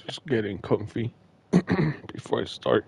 Just getting comfy before I start.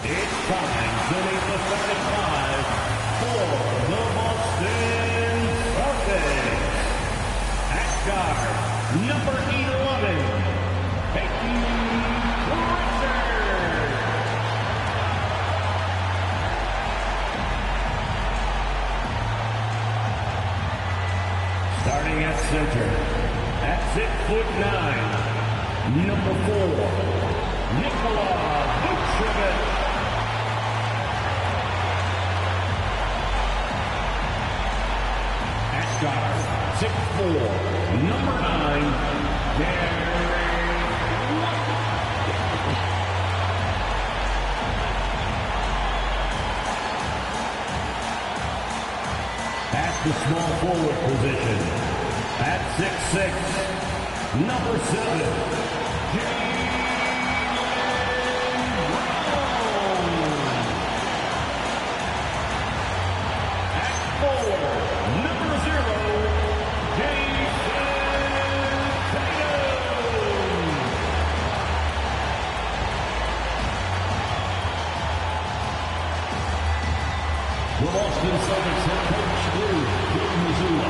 It's time to meet the starting five for the Boston Celtics. At guard, number 11, Peyton Pritchard. Starting at center, at 6'9", number 4, Nikola Vucevic. Guard, 6'4", number 9, Derrick White. At the small forward position, at 6'6", number 7, Jaylen Brown. At 4, number 0, Jason Tatum. The Boston Celtics head coach is Jim Mazzulla.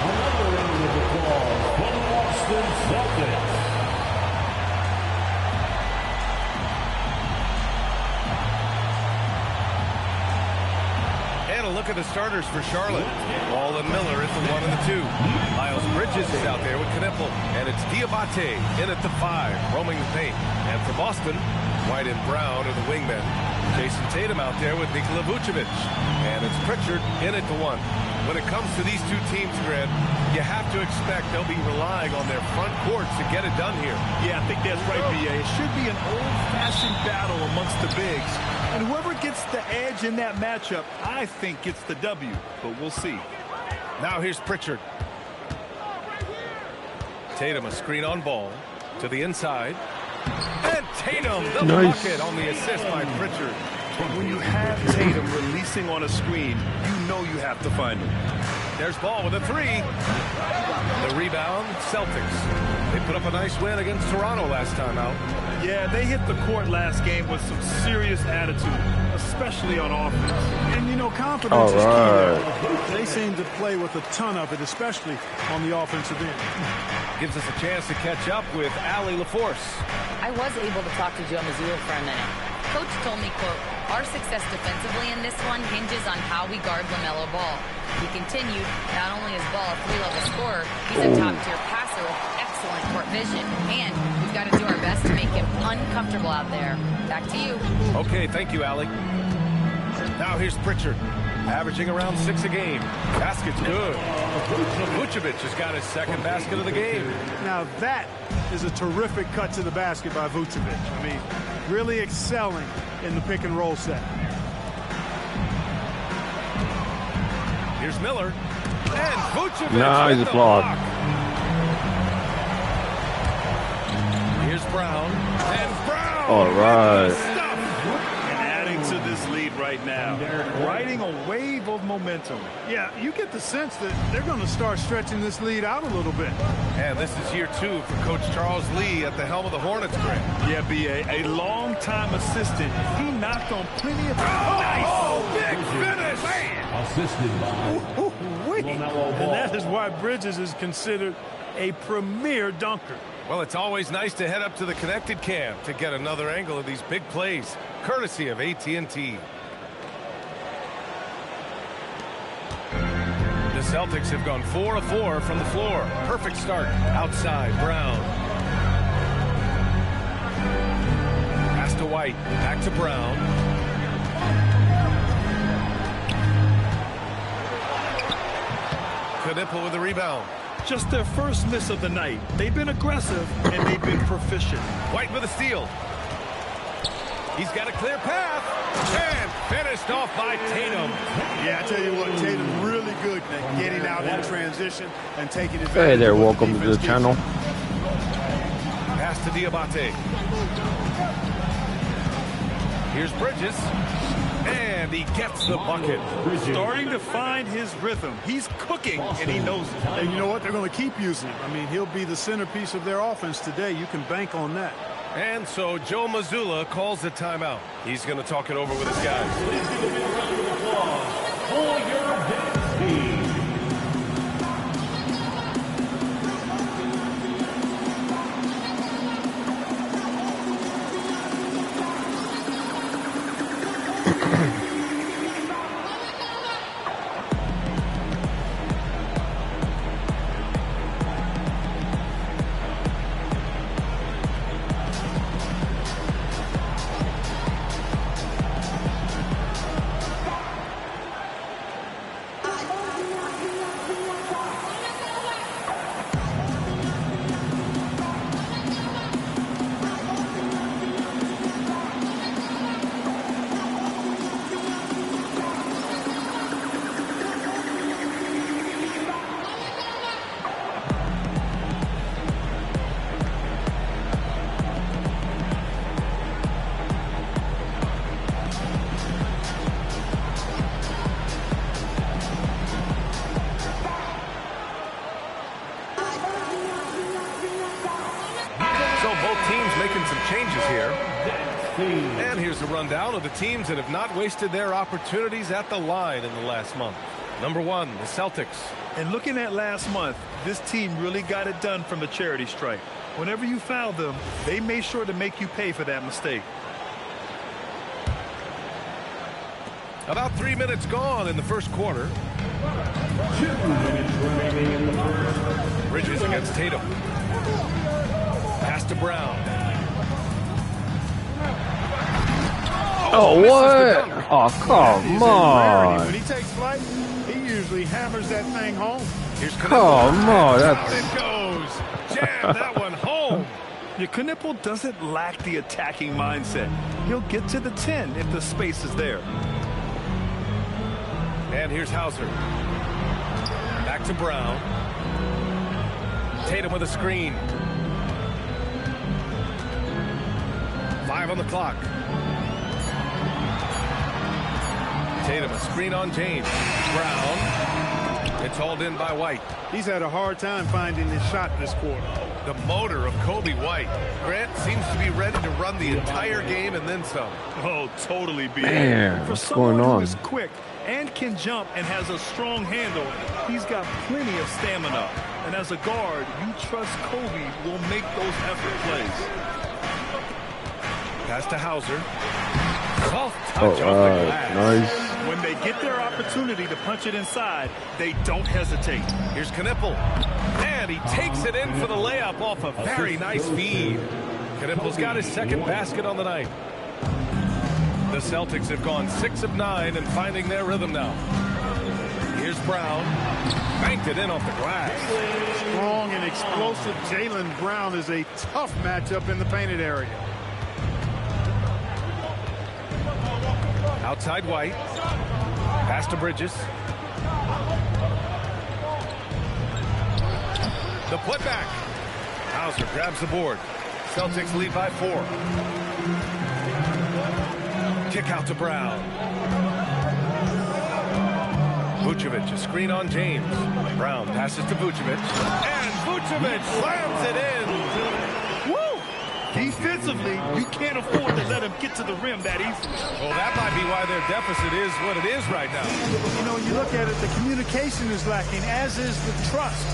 Another round of applause for the Boston Celtics. And a look at the starters for Charlotte. Walden Miller is the 1 and the 2. Miles Bridges is out there with Knipple. And it's Diabate in at the 5, roaming the paint. And for Boston, White and Brown are the wingmen. Jason Tatum out there with Nikola Vucevic. And it's Pritchard in at the 1. When it comes to these two teams, Grant, you have to expect they'll be relying on their front courts to get it done here. Yeah, I think that's right, B.A. It should be an old-fashioned battle amongst the bigs. And whoever gets the edge in that matchup, I think gets the W. But we'll see. Now here's Pritchard. Tatum, a screen on ball to the inside. And Tatum, the bucket on the assist by Pritchard. When you have Tatum releasing on a screen, you know you have to find him. There's Ball with a 3. The rebound, Celtics. They put up a nice win against Toronto last time out. Yeah, they hit the court last game with some serious attitude, especially on offense. And, you know, confidence is key there. They seem to play with a ton of it, especially on the offensive end. Gives us a chance to catch up with Allie LaForce. I was able to talk to Joe Mazzulla for a minute. Coach told me, quote, our success defensively in this one hinges on how we guard LaMelo Ball. He continued, not only is Ball a 3-level scorer, he's a top-tier passer with excellent court vision. And we've got to do our best to make him uncomfortable out there. Back to you. Okay, thank you, Allie. Now here's Pritchard, averaging around 6 a game. Basket's good. Vucevic has got his second basket of the game. Now that is a terrific cut to the basket by Vucevic. I mean, really excelling in the pick and roll set. Here's Miller. And Vucevic nice with the block. Brown. And Brown. All right. And adding to this lead right now, riding a wave of momentum. Yeah, you get the sense that they're going to start stretching this lead out a little bit. And this is year 2 for Coach Charles Lee at the helm of the Hornets, Grant. Yeah, B.A., a long-time assistant. He knocked on plenty of... Oh, big finish! Assisted by And that is why Bridges is considered a premier dunker. Well, it's always nice to head up to the connected cam to get another angle of these big plays, courtesy of AT&T. The Celtics have gone 4 of 4 from the floor. Perfect start. Outside, Brown. Pass to White. Back to Brown. Knipple with the rebound. Just their first miss of the night. They've been aggressive, and they've been proficient. White with a steal. He's got a clear path. And finished off by Tatum. Yeah, I tell you what, Tatum's really good at getting out in transition and taking advantage. Hey there, of what welcome to the defense gives channel. Pass to Diabate. Here's Bridges. And he gets the bucket. Starting to find his rhythm. He's cooking, and he knows it. And you know what? They're going to keep using him. I mean, he'll be the centerpiece of their offense today. You can bank on that. And so Joe Mazzulla calls the timeout. He's going to talk it over with his guys. Please give a big round of applause for your big team. And here's a rundown of the teams that have not wasted their opportunities at the line in the last month. Number 1, the Celtics. And looking at last month, this team really got it done from the charity stripe. Whenever you foul them, they made sure to make you pay for that mistake. About 3 minutes gone in the first quarter. 2 minutes remaining in the first. Bridges against Tatum. Pass to Brown. Oh, what? Oh, come on. When he takes flight, he usually hammers that thing home. Here's Knipple. Come on, Out that's... it goes. Jam that one home. Your Knipple doesn't lack the attacking mindset. He'll get to the 10 if the space is there. And here's Hauser. Back to Brown. Tatum with a screen. 5 on the clock. Tatum, a screen on James. Brown. It's hauled in by White. He's had a hard time finding his shot this quarter. The motor of Kobe White. Grant seems to be ready to run the entire game and then some. Oh, totally be. Man, For what's someone going on? who is quick and can jump and has a strong handle, he's got plenty of stamina. And as a guard, you trust Kobe will make those effort plays. Pass to Hauser. Soft touch Oh, off the glass. nice. When they get their opportunity to punch it inside, they don't hesitate. Here's Knipple. And he takes it in for the layup off a very nice feed. Knipple's got his second basket on the night. The Celtics have gone 6 of 9 and finding their rhythm now. Here's Brown. Banked it in off the glass. Strong and explosive Jaylen Brown is a tough matchup in the painted area. Outside White. Pass to Bridges. The putback. Hauser grabs the board. Celtics lead by 4. Kick out to Brown. Vucevic, a screen on James. Brown passes to Vucevic. And Vucevic slams it in. Woo! Defensively, you can't afford to let him get to the rim that easily. Well, that might be why their deficit is what it is right now. You know, you look at it, the communication is lacking, as is the trust.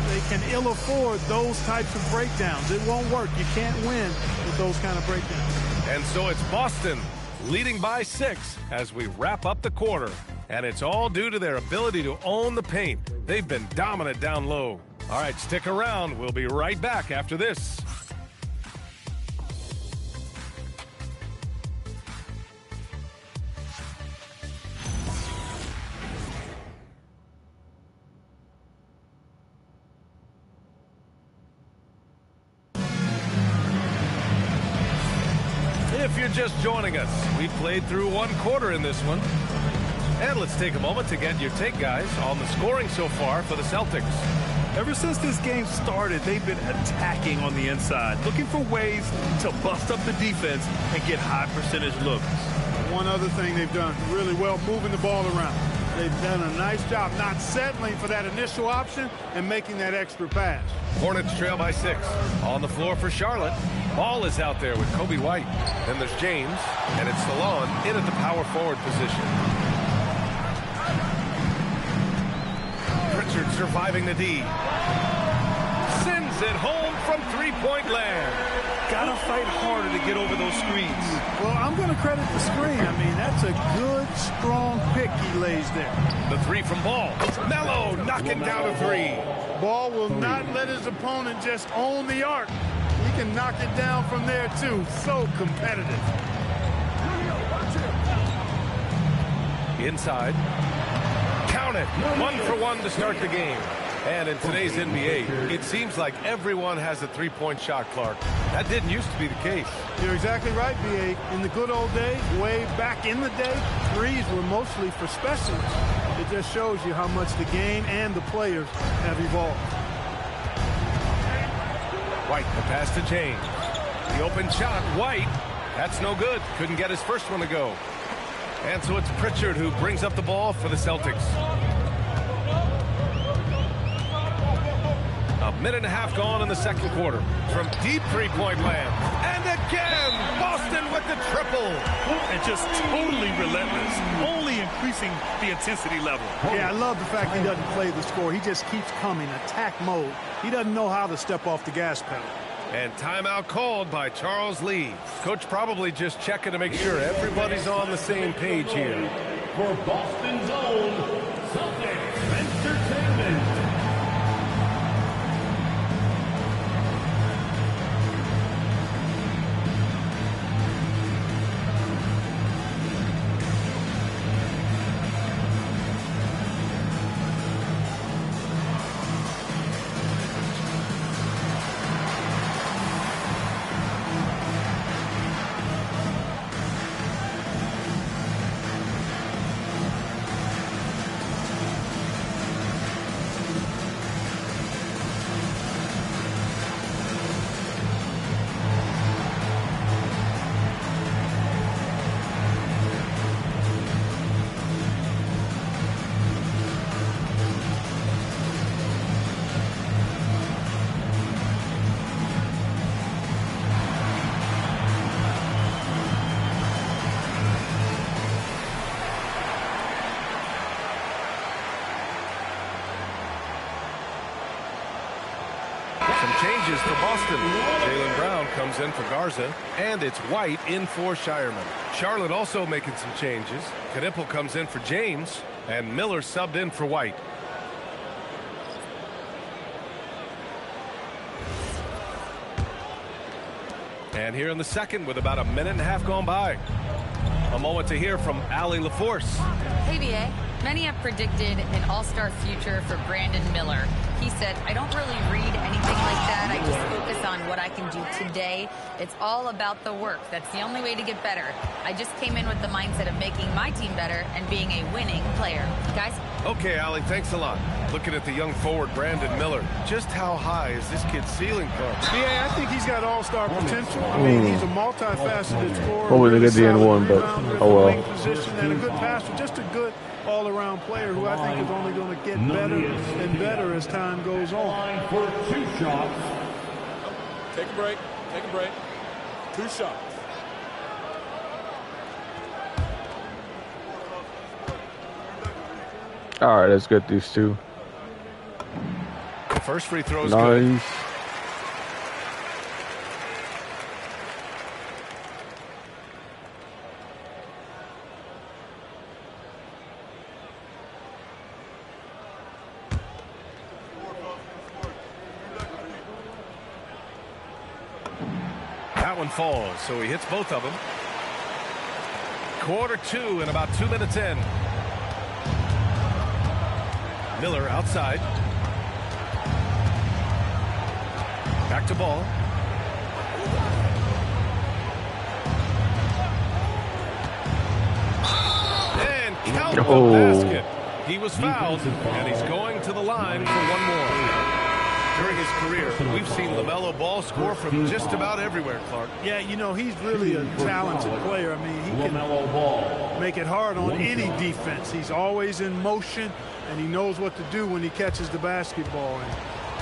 They can ill afford those types of breakdowns. It won't work. You can't win with those kind of breakdowns. And so it's Boston leading by 6 as we wrap up the quarter. And it's all due to their ability to own the paint. They've been dominant down low. All right, stick around. We'll be right back after this. If you're just joining us, we played through 1 quarter in this one. And let's take a moment to get your take, guys, on the scoring so far for the Celtics. Ever since this game started, they've been attacking on the inside, looking for ways to bust up the defense and get high percentage looks. One other thing they've done really well, moving the ball around. They've done a nice job not settling for that initial option and making that extra pass. Hornets trail by 6. On the floor for Charlotte. Ball is out there with Kobe White. Then there's James, and it's Salon in at the power forward position. Pritchard surviving the D. Sends it home from three-point land. Gotta fight harder to get over those screens. Well, I'm going to credit the screen. I mean, that's a good, strong pick he lays there. The 3 from Ball. Melo knocking down a 3. Ball will not let his opponent just own the arc. He can knock it down from there, too. So competitive. Inside. Count it. 1 for 1 to start the game. And in today's NBA, it seems like everyone has a three-point shot, Clark. That didn't used to be the case. You're exactly right, B.A. In the good old days, way back in the day, threes were mostly for specialists. It just shows you how much the game and the players have evolved. White, the pass to James. The open shot, White. That's no good. Couldn't get his first one to go. And so it's Pritchard who brings up the ball for the Celtics. A minute and a half gone in the second quarter. From deep three-point land. And again, Boston with the triple. And just totally relentless, only increasing the intensity level. Yeah, I love the fact he doesn't play the score. He just keeps coming, attack mode. He doesn't know how to step off the gas pedal. And timeout called by Charles Lee. Coach probably just checking to make sure everybody's on the same page here. For Boston's own Celtics Entertainment. Changes for Boston. Jaylen Brown comes in for Garza, and it's White in for Shireman. Charlotte also making some changes. Knipple comes in for James, and Miller subbed in for White. And here in the second with about a minute and a half gone by. A moment to hear from Allie LaForce. Hey, B.A. Many have predicted an all-star future for Brandon Miller. He said, I don't really read anything like that. I just focus on what I can do today. It's all about the work. That's the only way to get better. I just came in with the mindset of making my team better and being a winning player. Guys? Okay, Allie, thanks a lot. Looking at the young forward, Brandon Miller, just how high is this kid's ceiling, Clark? Yeah, I think he's got all-star potential. I mean, he's a multifaceted scorer. Probably really get the end one, but oh well. Position and a good passer, just a good all-around player who I think is only going to get better and better as time goes on. For 2 shots. Take a break. Take a break. 2 shots. All right, let's get these 2. The first free throw is nice. good. That one falls, so he hits both of them. Quarter 2 and about 2 minutes in. Miller outside. Back to ball. And count the basket. He was fouled, and he's going to the line for one more. During his career, we've seen LaMelo Ball score from just about everywhere, Clark. Yeah, you know, he's really a talented player. I mean, he can make it hard on any defense. He's always in motion, and he knows what to do when he catches the basketball. And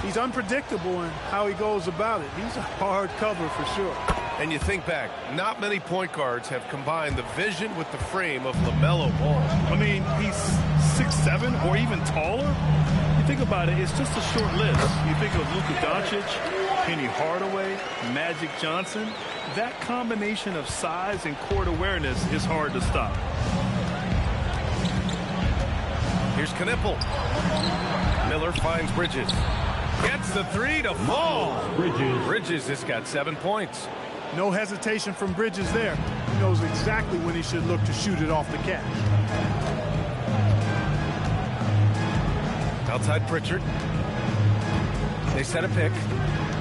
he's unpredictable in how he goes about it. He's a hard cover for sure. And you think back, not many point guards have combined the vision with the frame of LaMelo Ball. I mean, he's 6'7" or even taller. You think about it, it's just a short list. You think of Luka Doncic, Penny Hardaway, Magic Johnson. That combination of size and court awareness is hard to stop. Here's Knipple. Miller finds Bridges. Gets the 3 to fall. Bridges has got 7 points. No hesitation from Bridges there. He knows exactly when he should look to shoot it off the catch. Outside Pritchard. They set a pick.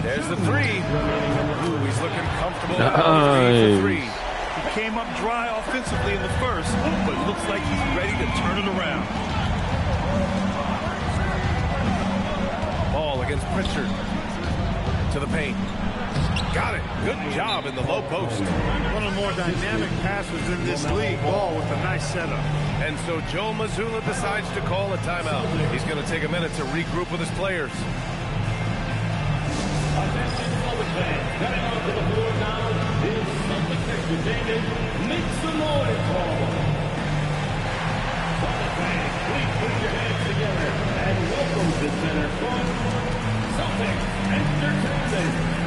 There's the 3. Ooh, he's looking comfortable. Nice. For 3. He came up dry offensively in the first, but looks like he's ready to turn it around. Ball against Pritchard. To the paint. Got it. Good job in the low post. One of the more dynamic passers in this league. Ball with a nice setup. And so Joe Mazzulla decides to call a timeout. He's going to take a minute to regroup with his players. Attention, Celtics fans. Coming onto the floor now is Celtics Entertainment. Make some noise for them. Celtics fans, please put your hands together and welcome to Center Court, Celtics Entertainment.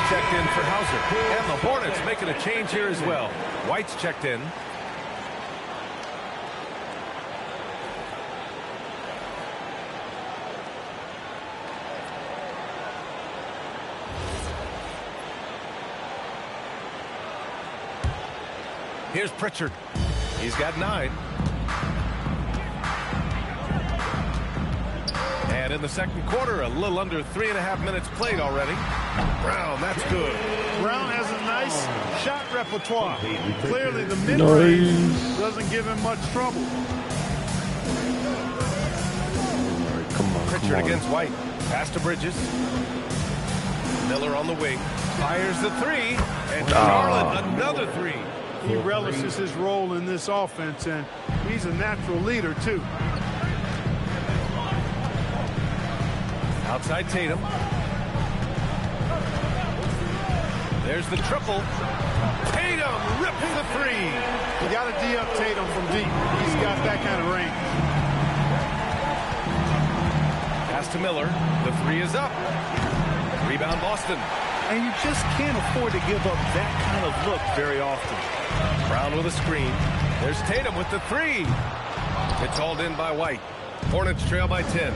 Checked in for Hauser. And the Hornets making a change here as well. White's checked in. Here's Pritchard. He's got 9. And in the second quarter, a little under 3.5 minutes played already. Brown, that's good. Brown has a nice shot repertoire. Clearly, the mid-range doesn't give him much trouble. Come on, Pritchard against White. Pass to Bridges. Miller on the wing. Fires the three. And Charlotte, another three. He relishes his role in this offense, and he's a natural leader, too. Outside Tatum. There's the triple. Tatum rips the three. You got to D up Tatum from deep. He's got that kind of range. Pass to Miller. The three is up. Rebound Boston. And you just can't afford to give up that kind of look very often. Brown with a screen. There's Tatum with the three. It's hauled in by White. Hornets trail by 10.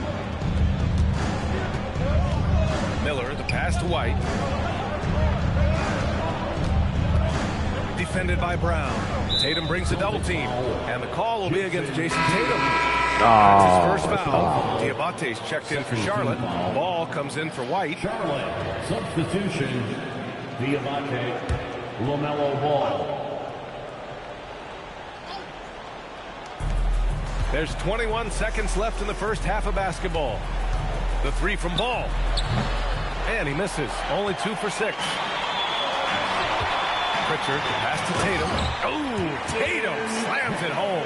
Miller, the pass to White. Defended by Brown. Tatum brings a double team. And the call will be against Jason Tatum. That's his first foul. Diabate's checked in for Charlotte. Ball comes in for White. Charlotte, substitution, Diabate, LaMelo Ball. There's 21 seconds left in the first half of basketball. The three from Ball. And he misses. Only 2 for 6. Pritchard, pass to Tatum. Oh, Tatum slams it home.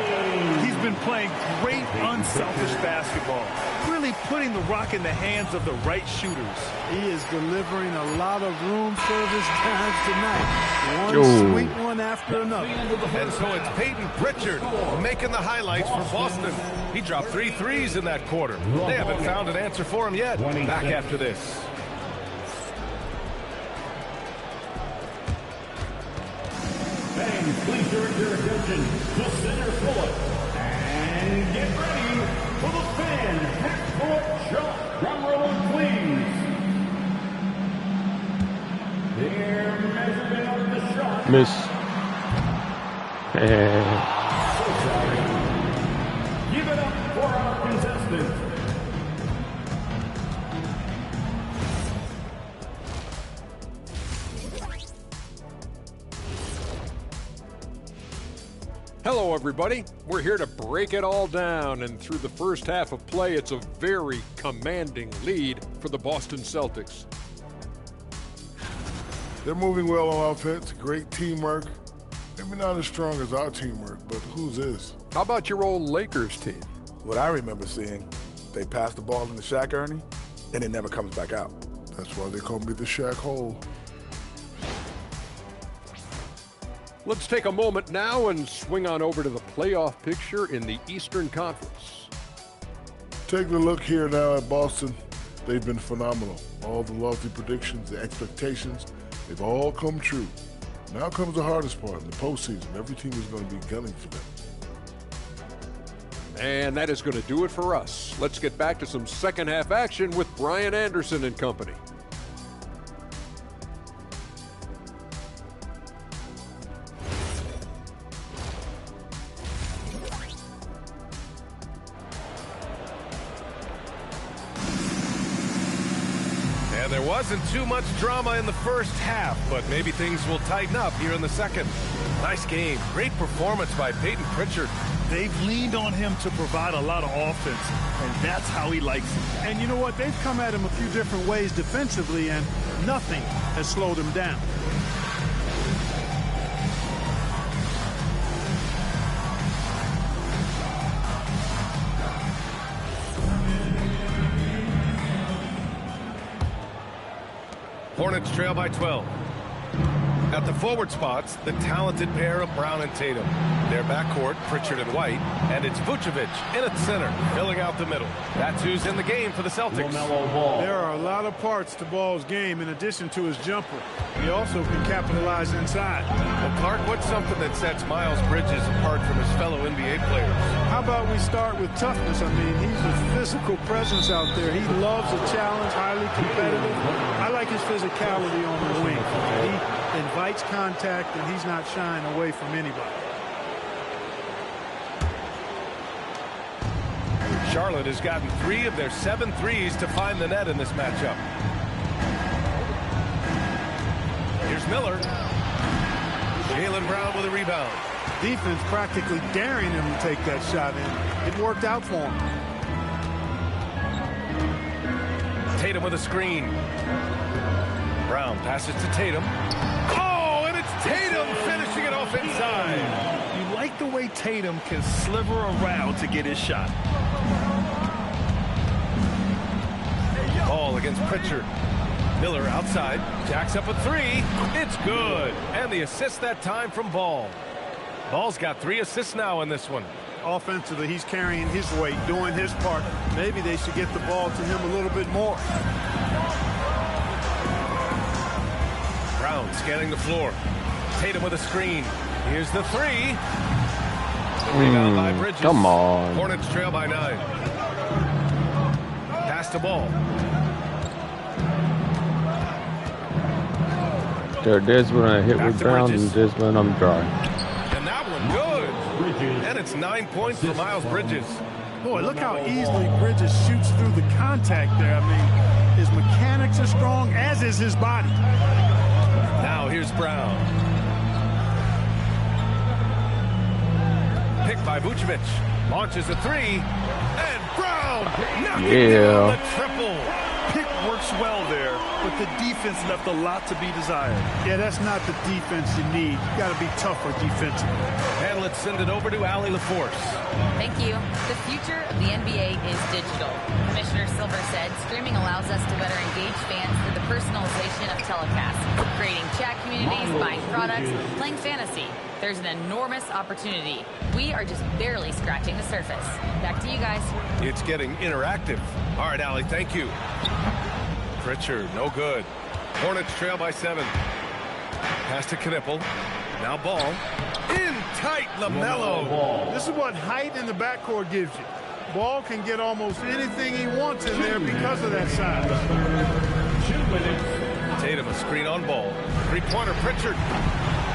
He's been playing great, unselfish basketball. Really putting the rock in the hands of the right shooters. He is delivering a lot of room service times tonight. One sweet one after another. And so it's Peyton Pritchard making the highlights for Boston. He dropped 3 threes in that quarter. They haven't found an answer for him yet. Back after this. Fans, please direct your attention to center court. And get ready for the fan half-court shot. Drum roll, please. Their measurement of the shot. Miss. So sorry. Give it up for our contestants. Hello, everybody. We're here to break it all down, and through the first half of play, it's a very commanding lead for the Boston Celtics. They're moving well on offense, great teamwork. Maybe not as strong as our teamwork, but whose is? How about your old Lakers team? What I remember seeing, they pass the ball into Shaq, Ernie, and it never comes back out. That's why they call me the Shaq Hole. Let's take a moment now and swing on over to the playoff picture in the Eastern Conference. Taking a look here now at Boston, they've been phenomenal. All the lofty predictions, the expectations, they've all come true. Now comes the hardest part, the postseason. Every team is going to be gunning for them. And that is going to do it for us. Let's get back to some second half action with Brian Anderson and company. There wasn't too much drama in the first half, but maybe things will tighten up here in the second. Nice game. Great performance by Peyton Pritchard. They've leaned on him to provide a lot of offense, and that's how he likes it. And you know what? They've come at him a few different ways defensively, and nothing has slowed him down. Hornets trail by 12. At the forward spots, the talented pair of Brown and Tatum. Their backcourt, Pritchard and White, and it's Vucevic in at center, filling out the middle. That's who's in the game for the Celtics. There are a lot of parts to Ball's game in addition to his jumper. He also can capitalize inside. Well, Clark, what's something that sets Miles Bridges apart from his fellow NBA players? How about we start with toughness? I mean, he's a physical presence out there. He loves a challenge, highly competitive. I like his physicality on the wing. He invites contact, and he's not shying away from anybody. Charlotte has gotten 3 of their 7 threes to find the net in this matchup. Here's Miller. Jaylen Brown with a rebound. Defense practically daring him to take that shot in. It worked out for him. Tatum with a screen. Brown passes to Tatum. Oh, and it's Tatum finishing it off inside. You like the way Tatum can sliver around to get his shot. Ball against Pritchard. Miller outside, jacks up a three. It's good. And the assist that time from Ball. Ball's got 3 assists now in this one. Offensively, he's carrying his weight, doing his part. Maybe they should get the ball to him a little bit more. Brown scanning the floor. Tatum with a screen. Here's the 3. Rebound by Bridges. Come on. Hornets trail by 9. Pass to Ball. There's when I hit with Brown, and this when I'm dry. And that one good. And it's 9 points for Miles Bridges. Boy, look how easily Bridges shoots through the contact there. I mean, his mechanics are strong, as is his body. Now here's Brown. Picked by Vucevic. Launches a 3. And Brown knocking down the triple. Pick works well there, but the defense left a lot to be desired. Yeah, that's not the defense you need. You got to be tougher defensively. And let's send it over to Allie LaForce. Thank you. The future of the NBA is digital. Commissioner Silver said streaming allows us to better engage fans through the personalization of telecasts, creating chat communities, buying products, playing fantasy. There's an enormous opportunity. We are just barely scratching the surface. Back to you guys. It's getting interactive. All right, Allie, thank you. Pritchard, no good. Hornets trail by 7. Pass to Knippel. Now Ball. In tight, LaMelo. This is what height in the backcourt gives you. Ball can get almost anything he wants in there because of that size. Tatum a screen on Ball. 3-pointer Pritchard.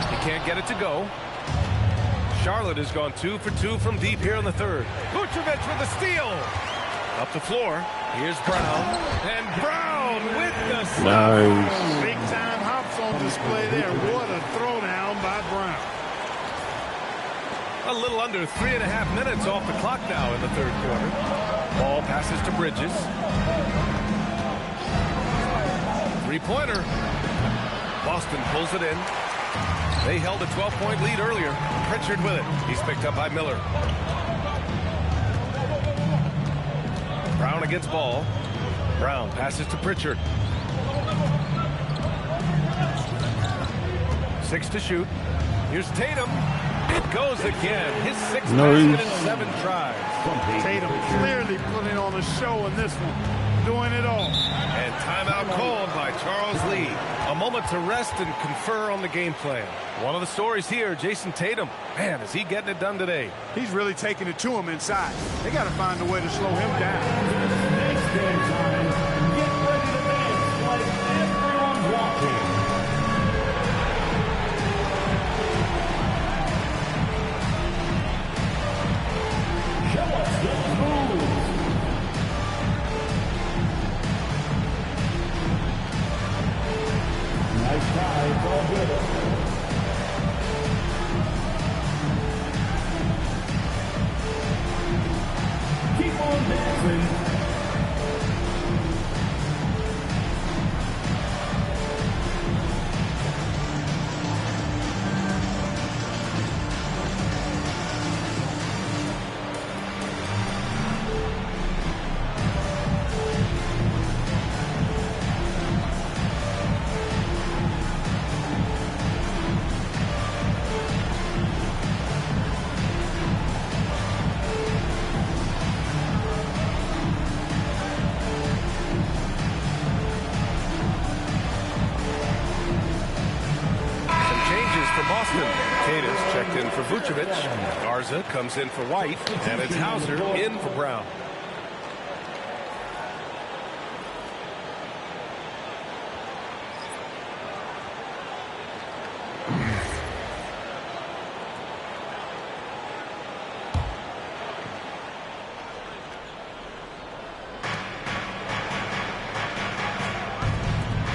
He can't get it to go. Charlotte has gone 2 for 2 from deep here in the third. Vucevic with the steal. Up the floor. Here's Brown. And Brown with the stuff. Nice. Big time hops on display there. What a throwdown by Brown. A little under 3.5 minutes off the clock now in the third quarter. Ball passes to Bridges. 3-pointer. Boston pulls it in. They held a 12-point lead earlier. Pritchard with it. He's picked up by Miller. Brown against Ball. Brown passes to Pritchard. 6 to shoot. Here's Tatum. It goes again. His 6th basket in 7 tries. Tatum clearly putting on a show in this one. Doing it all. And timeout called by Charles Lee. A moment to rest and confer on the game plan. One of the stories here, Jason Tatum. Man, is he getting it done today? He's really taking it to him inside. They got to find a way to slow him down. Next game time, get ready to dance like everyone watching. Show us the moves. Nice try, it's all good. Keep on dancing. Cadiz checked in for Vucevic. Garza comes in for White. And it's Hauser in for Brown.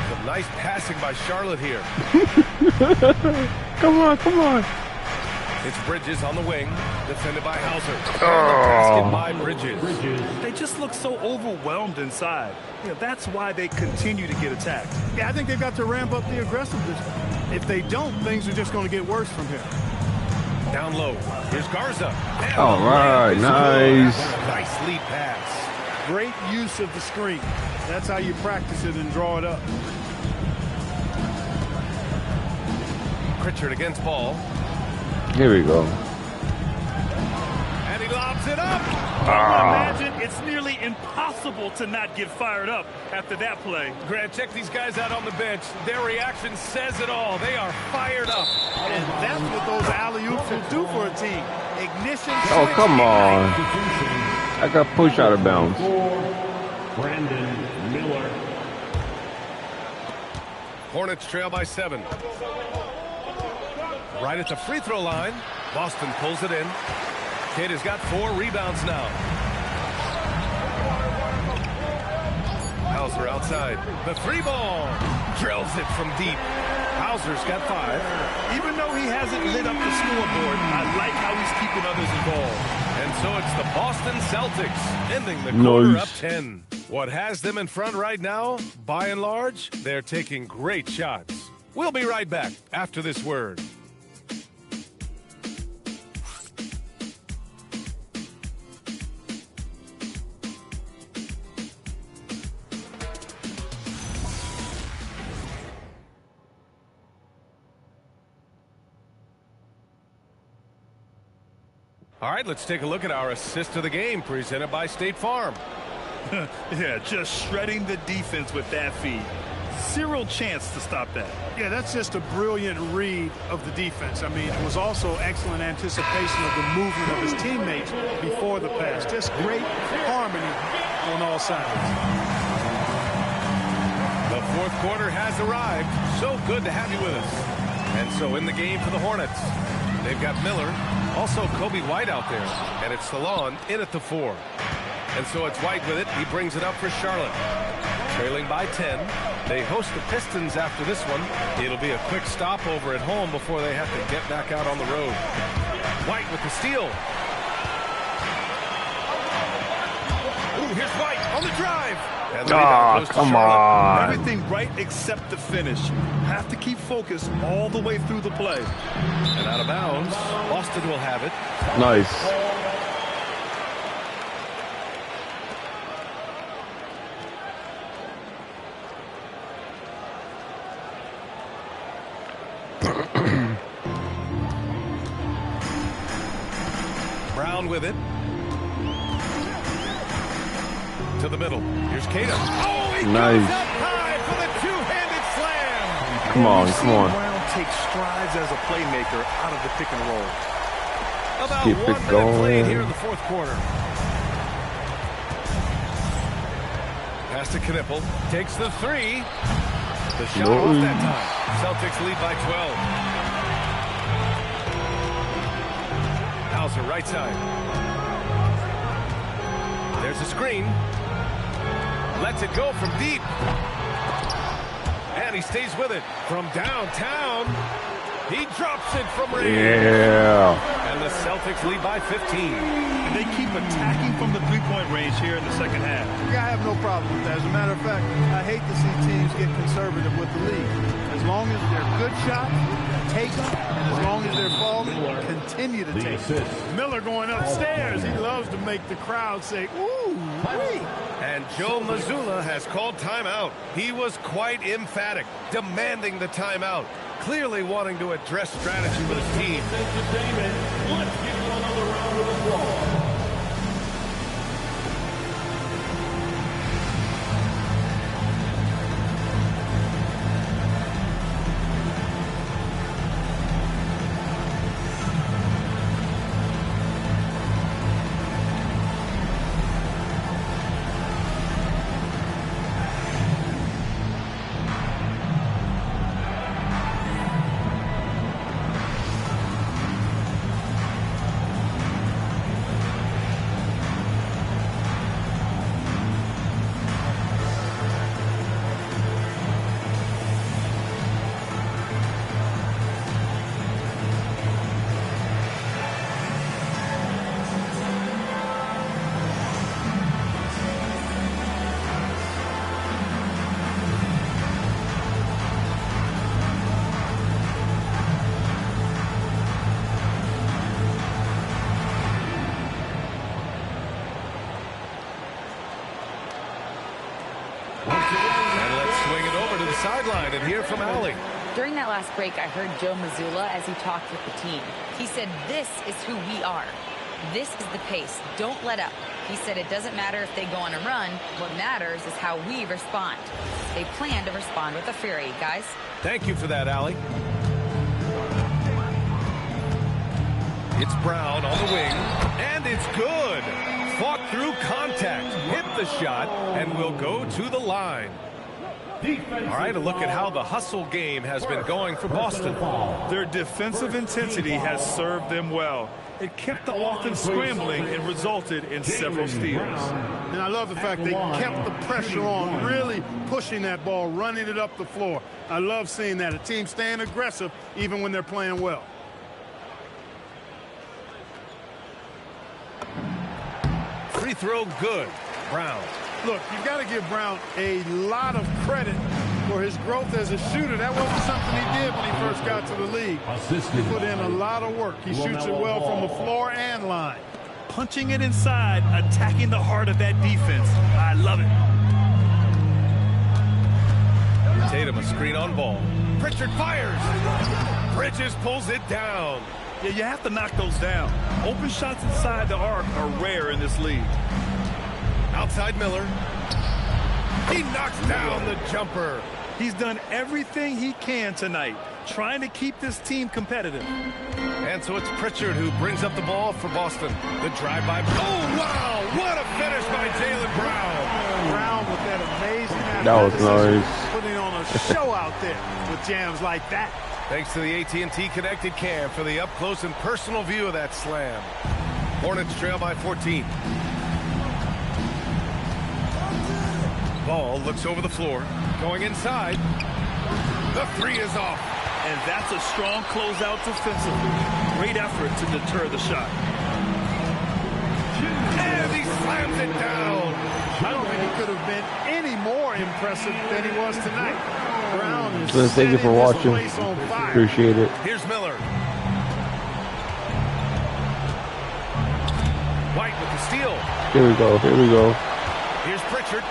Some nice passing by Charlotte here. Come on, come on. It's Bridges on the wing, defended by Hauser. Basket by Bridges. They just look so overwhelmed inside. That's why they continue to get attacked. Yeah, I think they've got to ramp up the aggressiveness. If they don't, things are just going to get worse from here. Down low. Here's Garza. All right, nice. Nice lead pass. Great use of the screen. That's how you practice it and draw it up. Pritchard against ball. Here we go. And he lobs it up. Imagine it's nearly impossible to not get fired up after that play. Grant, check these guys out on the bench. Their reaction says it all. They are fired up. And that's what those alley-oops will do for a team. Ignition. Oh, come on. I got pushed out of bounds. Brandon Miller. Hornets trail by 7. Right at the free throw line. Boston pulls it in. Kidd has got 4 rebounds now. Hauser outside. The 3-ball. Drills it from deep. Hauser's got 5. Even though he hasn't lit up the scoreboard, I like how he's keeping others involved. And so it's the Boston Celtics ending the quarter up 10. What has them in front right now, by and large, they're taking great shots. We'll be right back after this word. All right, let's take a look at our assist of the game presented by State Farm. Yeah, just shredding the defense with that feed. Zero chance to stop that. Yeah, that's just a brilliant read of the defense. I mean, it was also excellent anticipation of the movement of his teammates before the pass. Just great harmony on all sides. The fourth quarter has arrived. So good to have you with us. And so in the game for the Hornets, they've got Miller, also Kobe White out there, and it's Salon in at the 4. And so it's White with it. He brings it up for Charlotte. Trailing by 10. They host the Pistons after this one. It'll be a quick stopover at home before they have to get back out on the road. White with the steal. Ooh, here's White on the drive. And the rebound goes to come Charlotte. on. Everything right except the finish. Have to keep focused all the way through the play. And out of bounds, Boston will have it. Nice. Brown with it. To the middle. Here's Cato. Oh, he Nice. goes up high for the two-handed slam. Come on, We've come seen on. Brown take strides as a playmaker out of the pick and roll. About Keep 1 it minute going. played here in the fourth quarter. Pass to Knipple. Takes the 3. The shot off that time. Celtics lead by 12. Hauser right side. There's a screen. Lets it go from deep. And he stays with it from downtown. He drops it from range. Yeah. And the Celtics lead by 15. And they keep attacking from the three-point range here in the second half. Yeah, I have no problem with that. As a matter of fact, I hate to see teams get conservative with the lead. As long as they're good shots, take them. And as long as they're falling, continue to take them. Miller going upstairs. He loves to make the crowd say, ooh, wait. And Joe Mazzulla has called timeout. He was quite emphatic, demanding the timeout, clearly wanting to address strategy with his team. Entertainment. Let's give you another round of applause. sideline and hear from Allie. During that last break, I heard Joe Mazzulla as he talked with the team. He said, "This is who we are. This is the pace. Don't let up." He said it doesn't matter if they go on a run. What matters is how we respond. They plan to respond with a fury, guys. Thank you for that, Allie. It's Brown on the wing, and it's good. Fought through contact, hit the shot, and will go to the line. All right, a look at how the hustle game has been going for Boston. Their defensive intensity has served them well. It kept the offense scrambling and resulted in several steals. And I love the fact they kept the pressure on, really pushing that ball, running it up the floor. I love seeing that, a team staying aggressive even when they're playing well. Free throw good. Brown. Look, you've got to give Brown a lot of credit for his growth as a shooter. That wasn't something he did when he first got to the league. He put in a lot of work. He shoots it well from the floor and line. Punching it inside, attacking the heart of that defense. I love it. Tatum a screen on ball. Pritchard fires. Bridges pulls it down. Yeah, you have to knock those down. Open shots inside the arc are rare in this league. Outside Miller. He knocks down the jumper. He's done everything he can tonight, trying to keep this team competitive. And so it's Pritchard who brings up the ball for Boston. The drive by. Oh, wow. What a finish by Jaylen Brown. Brown with that amazing That was nice. Putting on a show out there with jams like that. Thanks to the AT&T Connected Cam for the up-close and personal view of that slam. Hornets trail by 14. Ball looks over the floor. Going inside. The three is off. And that's a strong closeout defensively. Great effort to deter the shot. And he slams it down. I don't think he could have been any more impressive than he was tonight. Brown is Thank you for watching. Appreciate it. Here's Miller. White with the steal. Here we go. Here we go. Here's Pritchard.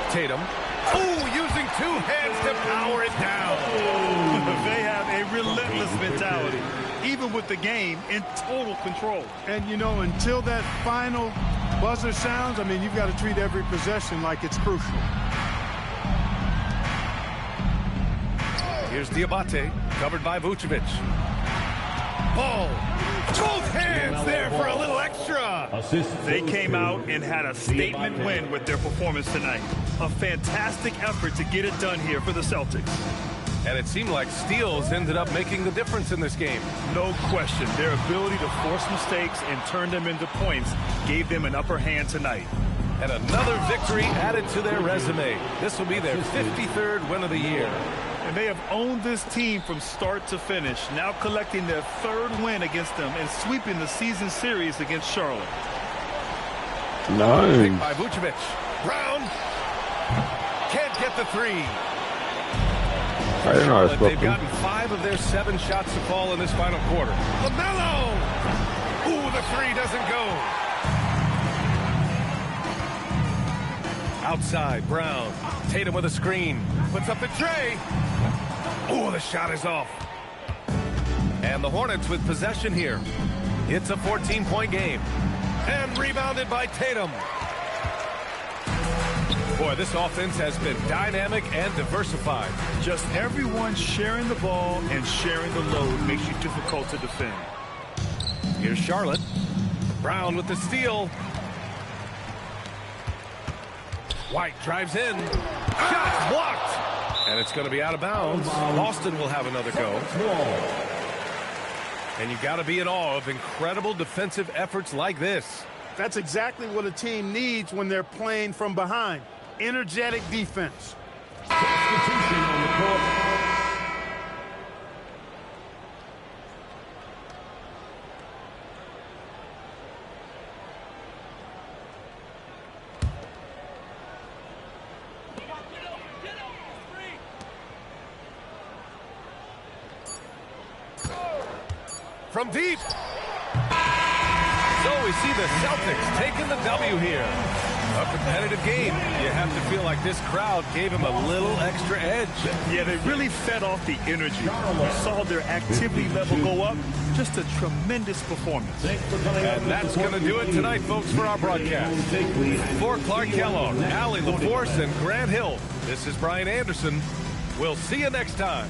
Tatum. Oh, using two hands to power it down. They have a relentless mentality, even with the game in total control. And, you know, until that final buzzer sounds, I mean, you've got to treat every possession like it's crucial. Here's Diabate, covered by Vucevic. Ball. Both hands there for a little extra. They came out and had a statement win with their performance tonight. A fantastic effort to get it done here for the Celtics. And it seemed like steals ended up making the difference in this game. No question. Their ability to force mistakes and turn them into points gave them an upper hand tonight. And another victory added to their resume. This will be their 53rd win of the year. And they have owned this team from start to finish, now collecting their third win against them and sweeping the season series against Charlotte. Nice. Picked by Vucevic. Brown can't get the three. I didn't know I was They've gotten 5 of their 7 shots to fall in this final quarter. LaMelo! Ooh, the three doesn't go. Outside, Brown. Tatum with a screen. Puts up the tray. Ooh, the shot is off. And the Hornets with possession here. It's a 14-point game. And rebounded by Tatum. Boy, this offense has been dynamic and diversified. Just everyone sharing the ball and sharing the load makes you difficult to defend. Here's Charlotte. Brown with the steal. White drives in. Shot blocked. And it's going to be out of bounds. Boston will have another go. And you've got to be in awe of incredible defensive efforts like this. That's exactly what a team needs when they're playing from behind. Energetic defense. Substitution on the court. From deep. So we see the Celtics taking the W here. A competitive game. You have to feel like this crowd gave him a little extra edge. Yeah, they really fed off the energy. You saw their activity level go up. Just a tremendous performance. And that's going to do it tonight, folks, for our broadcast. For Clark Kellogg, Allie LaForce, and Grant Hill, this is Brian Anderson. We'll see you next time.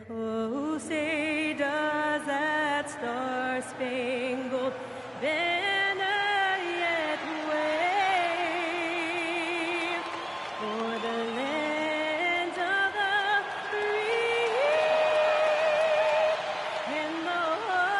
Oh, say does that star-spangled banner yet wave for the land of the free and the home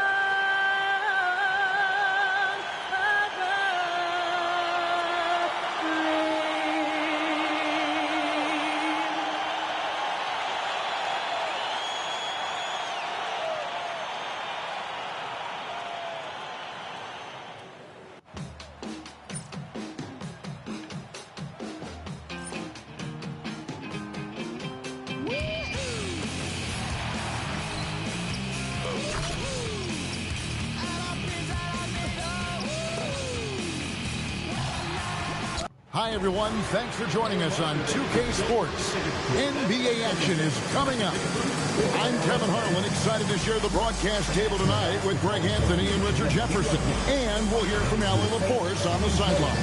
Hi, everyone. Thanks for joining us on 2K Sports. NBA action is coming up. I'm Kevin Harlan, excited to share the broadcast table tonight with Greg Anthony and Richard Jefferson. And we'll hear from Allie LaForce on the sideline.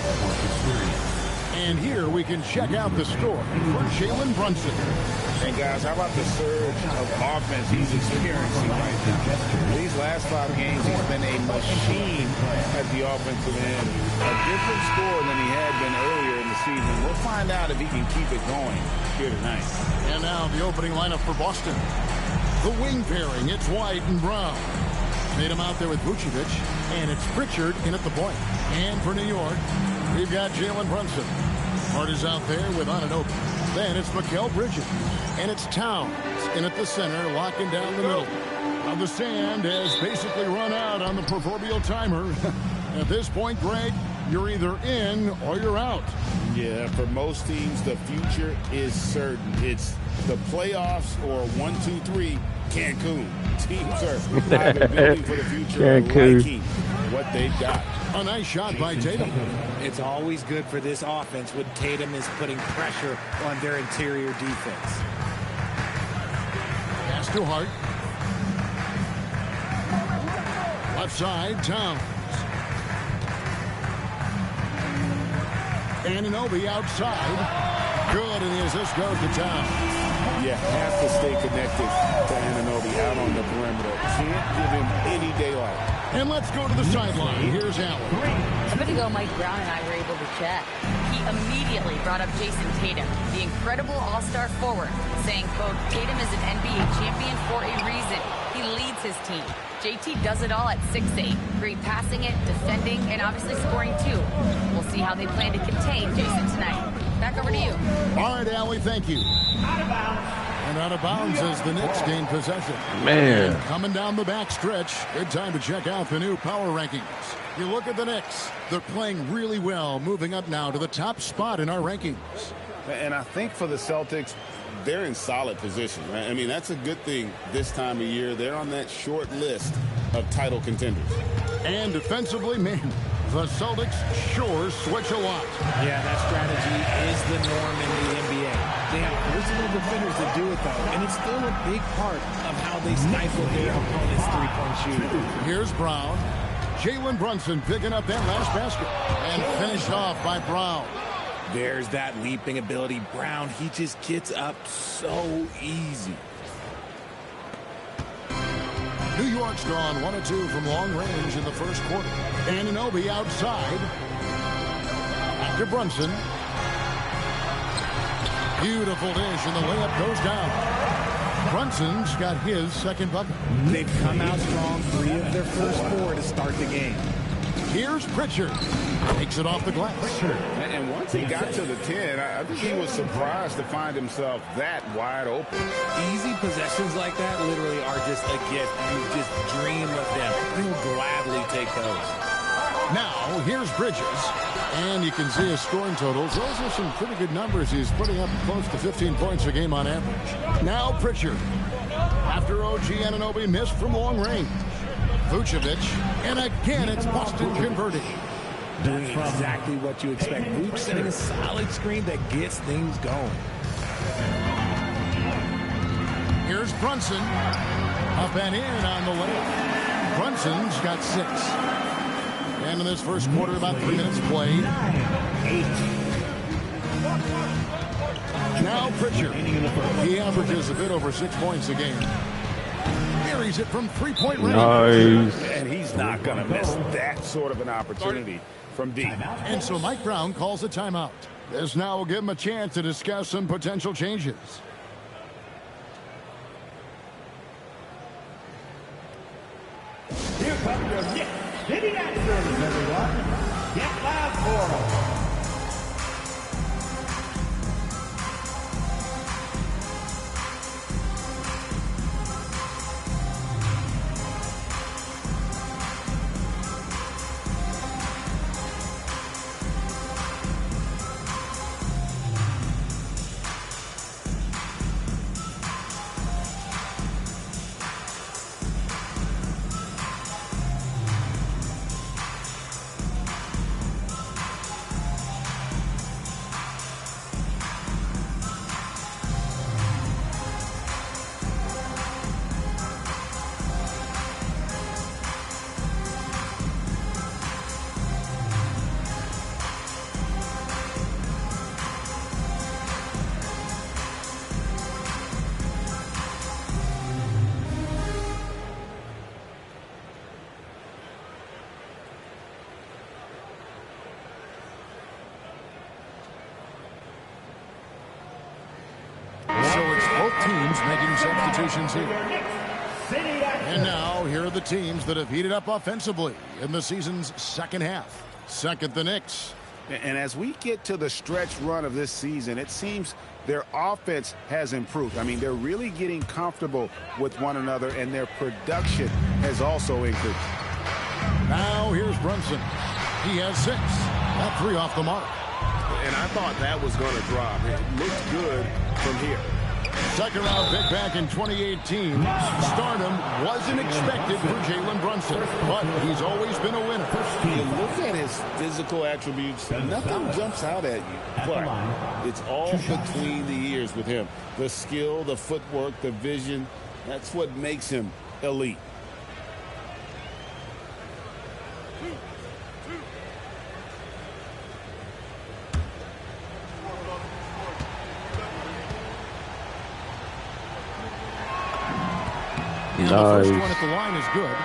And here we can check out the score for Jalen Brunson. And guys, how about the surge of offense he's experiencing right now? These last 5 games, he's been a machine at the offensive end. A different score than he had been earlier in the season. We'll find out if he can keep it going here tonight. And now the opening lineup for Boston. The wing pairing, it's White and Brown. Tatum out there with Vucevic, and it's Pritchard in at the point. And for New York, we've got Jalen Brunson. Hart is out there with Anunoby. Then it's Mikal Bridges. And it's Towns in at the center, locking down the middle. Now the sand has basically run out on the proverbial timer. At this point, Greg, you're either in or you're out. Yeah, for most teams, the future is certain. It's the playoffs or 1, 2, 3, Cancun. Teams are either building for the future or liking what they've got. A nice shot by Tatum. It's always good for this offense when Tatum is putting pressure on their interior defense. Pass to Hart. Left side, Towns. Anunoby outside. Good, and the assist goes to Towns. You have to stay connected to Anunoby out on the perimeter. Can't give him any daylight. And let's go to the sideline. Here's Allen. A bit ago, Mike Brown and I were able to chat. He immediately brought up Jason Tatum, the incredible all-star forward, saying, quote, Tatum is an NBA champion for a reason. He leads his team. JT does it all at 6'8". Great passing it, defending, and obviously scoring too. We'll see how they plan to contain Jason tonight. Back over to you. All right, Allie, thank you. And out of bounds as the Knicks gain possession. Man. And coming down the back stretch, good time to check out the new power rankings. You look at the Knicks, they're playing really well, moving up now to the top spot in our rankings. And I think for the Celtics, they're in solid position, right? I mean, that's a good thing this time of year. They're on that short list of title contenders. And defensively, man, the Celtics sure switch a lot. Yeah, that strategy is the norm in the NBA. They have versatile defenders that do it, though, and it's still a big part of how they stifle their opponent's three-point shooting. Here's Brown. Jalen Brunson picking up that last basket and finished off by Brown. There's that leaping ability. Brown, he just gets up so easy. New York's gone 1-2 from long range in the first quarter. Anunoby outside. Back to Brunson. Beautiful dish, and the layup goes down. Brunson's got his second bucket. They've come out strong, 3 of their first 4 to start the game. Here's Pritchard. Takes it off the glass. And once he got to the 10, I think he was surprised to find himself that wide open. Easy possessions like that literally are just a gift. You just dream of them. You'll gladly take those. Now, here's Bridges. And you can see his scoring totals. Those are some pretty good numbers. He's putting up close to 15 points a game on average. Now Pritchard. After OG Anunoby missed from long range. Vucevic. And again, it's Boston converting. Doing exactly what you expect. Vooch setting a solid screen that gets things going. Here's Brunson. Up and in on the layup. Brunson's got 6. And in this first quarter, about 3 minutes played. Now Pritchard. He averages a bit over 6 points a game. Carries it from three-point range. Nice. And he's not going to miss that sort of an opportunity from deep. And so Mike Brown calls a timeout. This now will give him a chance to discuss some potential changes. Here comes your Knicks City Dancers, everyone. Get loud for them. Teams making substitutions here. And now, here are the teams that have heated up offensively in the season's second half. Second, the Knicks. And as we get to the stretch run of this season, it seems their offense has improved. I mean, they're really getting comfortable with one another, and their production has also increased. Now, here's Brunson. He has 6. That 3 off the mark. And I thought that was going to drop. It looked good from here. Second round pick back in 2018. Stardom wasn't expected for Jalen Brunson, but he's always been a winner. You look at his physical attributes, nothing jumps out at you. But it's all between the ears with him. The skill, the footwork, the vision, that's what makes him elite. And the first one at the line is good.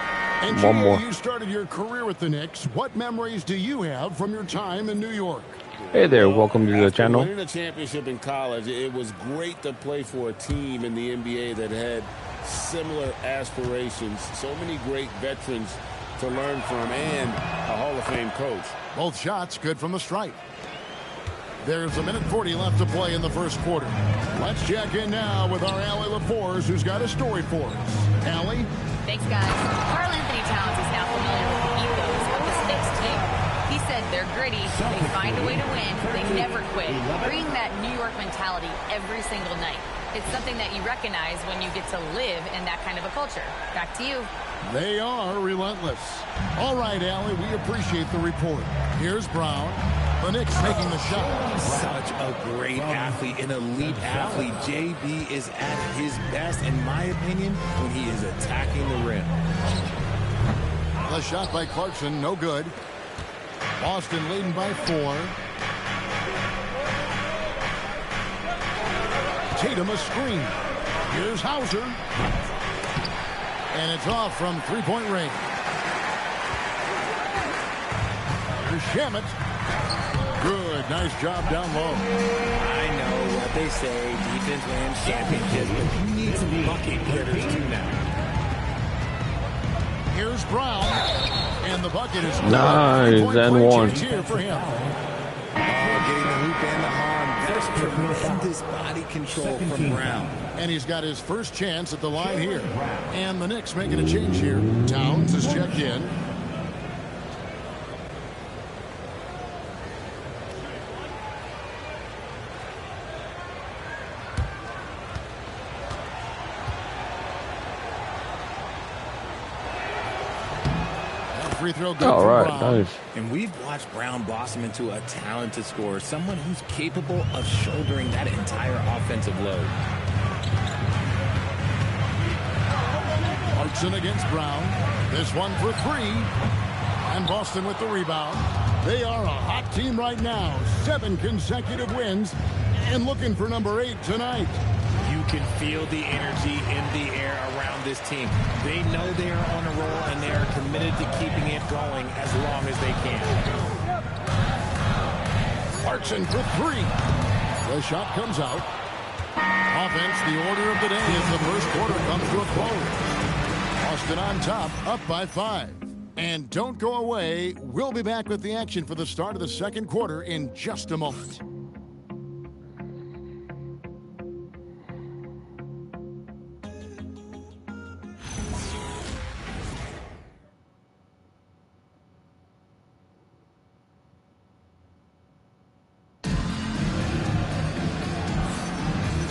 And One more. You started your career with the Knicks. What memories do you have from your time in New York? Hey there, welcome to the After channel. winning a championship in college, it was great to play for a team in the NBA that had similar aspirations. So many great veterans to learn from and a Hall of Fame coach. Both shots good from the stripe. There's a minute 40 left to play in the first quarter. Let's check in now with our Allie LaForce, who's got a story for us. Allie? Thanks, guys. Karl Anthony Towns is now familiar with the ethos of this Knicks team. He said they're gritty, they find a way to win, they never quit, bringing that New York mentality every single night. It's something that you recognize when you get to live in that kind of a culture. Back to you. They are relentless. All right, Allie, we appreciate the report. Here's Brown. The Knicks making the shot. Such a great athlete, an elite athlete. JB is at his best, in my opinion, when he is attacking the rim. The shot by Clarkson, no good. Boston leading by 4. Tatum a screen. Here's Hauser. And it's off from three-point range. Here's Shamet. Good, nice job down low. I know what they say, defense wins championships, but you need some bucket getters too now. Here's Brown. And the bucket is nice, and one. Here for him. Getting the hoop and the harm. That's tremendous body control from Brown. And he's got his first chance at the line here. And the Knicks making a change here. Towns is checked in. Free throw good. All right, nice. And we've watched Brown blossom into a talented scorer, someone who's capable of shouldering that entire offensive load. Clarkson against Brown. This one for 3. And Boston with the rebound. They are a hot team right now. 7 consecutive wins. And looking for number 8 tonight. You can feel the energy in the air around this team. They know they are on a roll, and they are committed to keeping it going as long as they can. Clarkson for 3. The shot comes out. Offense, the order of the day as the first quarter comes to a close. Boston on top, up by 5. And don't go away. We'll be back with the action for the start of the second quarter in just a moment.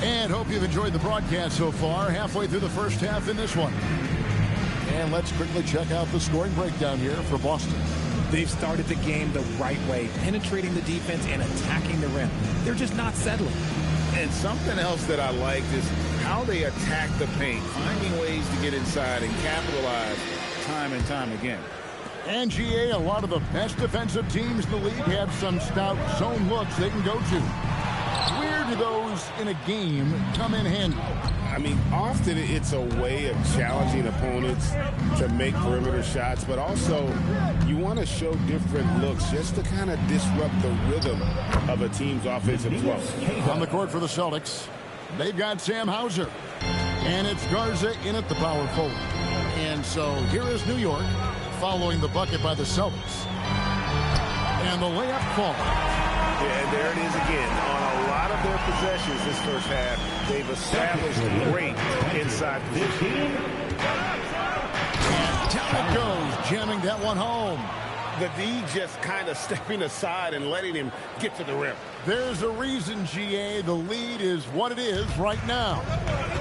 And hope you've enjoyed the broadcast so far. Halfway through the first half in this one. And let's quickly check out the scoring breakdown here for Boston. They've started the game the right way, penetrating the defense and attacking the rim. They're just not settling. And something else that I liked is how they attack the paint, finding ways to get inside and capitalize time and time again. And GA, a lot of the best defensive teams in the league have some stout zone looks they can go to. Where do those in a game come in handy? I mean, often it's a way of challenging opponents to make perimeter shots, but also you want to show different looks just to kind of disrupt the rhythm of a team's offensive flow. On the court for the Celtics, they've got Sam Hauser. And it's Garza in at the power forward. And so here is New York following the bucket by the Celtics. And the layup falls. Yeah, and there it is again. On a lot of their possessions this first half, they've established great inside position. And down it goes, jamming that one home. The D just kind of stepping aside and letting him get to the rim. There's a reason, GA, the lead is what it is right now.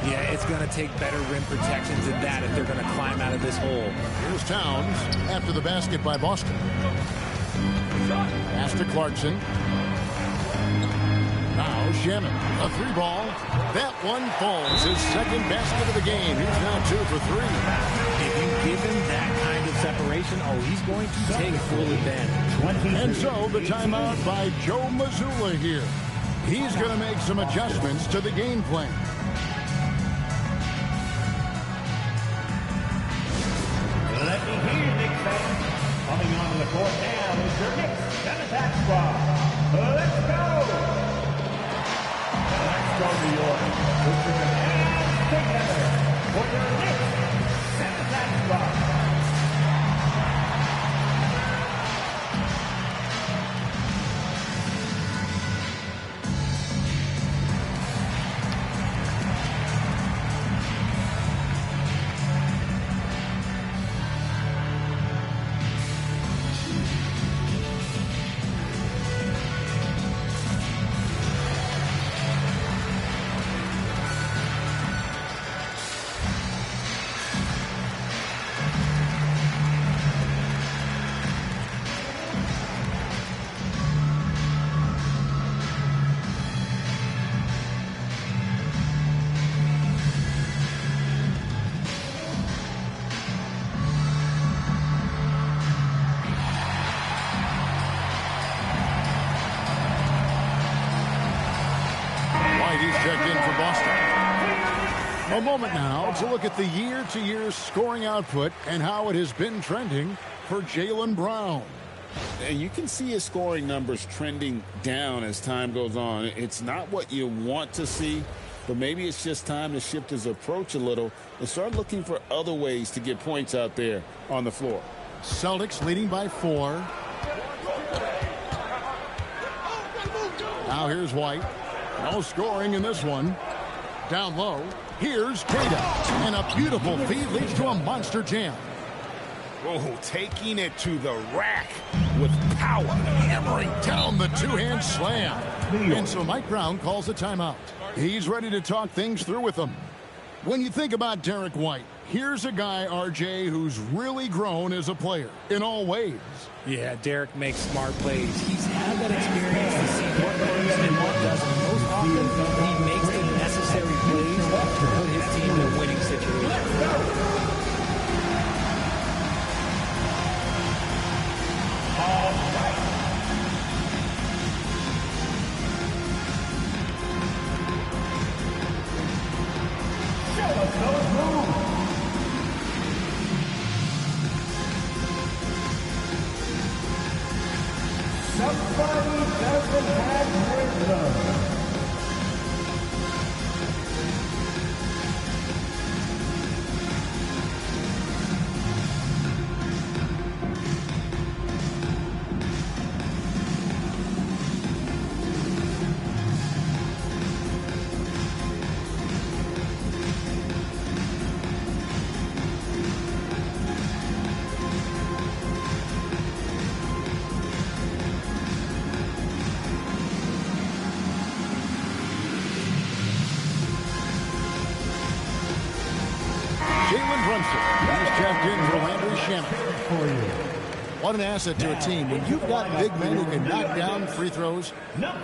Yeah, it's going to take better rim protections than that if they're going to climb out of this hole. Here's Towns after the basket by Boston. Pass to Clarkson. Now Shamet, a 3-ball. That one falls. His second basket of the game. He's now 2 for 3. If you give him that kind of separation, he's going to take full advantage. And so the timeout by Joe Mazzulla here. He's going to make some adjustments to the game plan. the court now is your Knicks 7-pack squad. Let's go! Let's go, New York. Put your hands together for your Knicks 7-pack squad. Checked in for Boston. A moment now to look at the year-to-year scoring output and how it has been trending for Jaylen Brown. And you can see his scoring numbers trending down as time goes on. It's not what you want to see, but maybe it's just time to shift his approach a little and start looking for other ways to get points out there on the floor. Celtics leading by 4. Now here's White. No scoring in this one. Down low, here's Kata. And a beautiful feed leads to a monster jam. Oh, taking it to the rack with power. Hammering down the two-hand slam. And so Mike Brown calls a timeout. He's ready to talk things through with them. When you think about Derek White, here's a guy, RJ, who's really grown as a player in all ways. Yeah, Derek makes smart plays. He's had that experience to see what works and what doesn't. Most often, he makes the necessary plays to put his team in a winning situation. Somebody doesn't have rhythm. Jalen Brunson has checked in for Landry Shamet. What an asset to a team when you've got big men who can knock down free throws.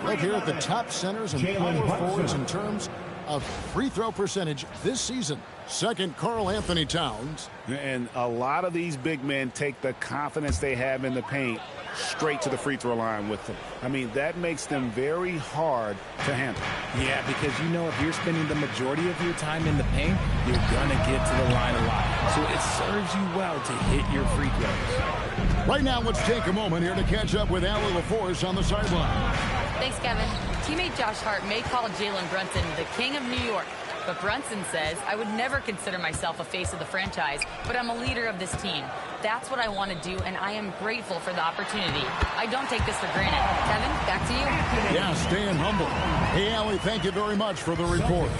Look here at the top centers and power forwards in terms of free throw percentage this season. Second, Karl Anthony Towns. And a lot of these big men take the confidence they have in the paint straight to the free throw line with them. I mean, that makes them very hard to handle. Yeah, because you know if you're spending the majority of your time in the paint, you're going to get to the line a lot. So it serves you well to hit your free throws. Right now, let's take a moment here to catch up with Allie LaForce on the sideline. Thanks, Kevin. Teammate Josh Hart may call Jalen Brunson the king of New York, but Brunson says, I would never consider myself a face of the franchise, but I'm a leader of this team. That's what I want to do, and I am grateful for the opportunity. I don't take this for granted. Kevin, back to you. Yeah, staying humble. Hey, Allie, thank you very much for the report.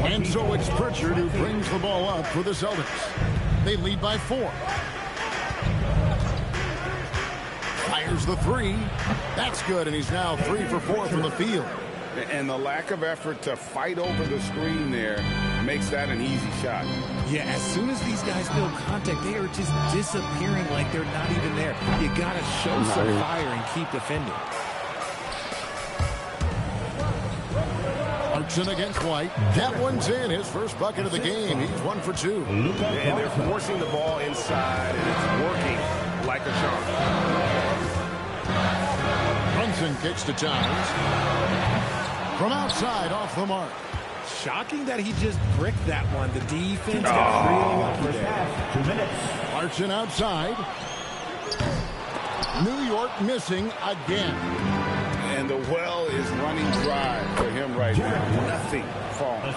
And so it's Pritchard who brings the ball up for the Celtics. They lead by 4. Fires the 3. That's good, and he's now 3 for 4 from the field. And the lack of effort to fight over the screen there makes that an easy shot. Yeah, as soon as these guys feel contact, they are just disappearing like they're not even there. You got to show some fire and keep defending. Clarkson against White. That one's in. His first bucket of the game. He's 1 for 2. And they're forcing the ball inside, and it's working like a charm. Brunson kicks to Towns. From outside, off the mark. Shocking that he just bricked that one. The defense got really lucky there. 2 minutes. Clarkson outside. New York missing again. And the well is running dry for him right now. Nothing falling.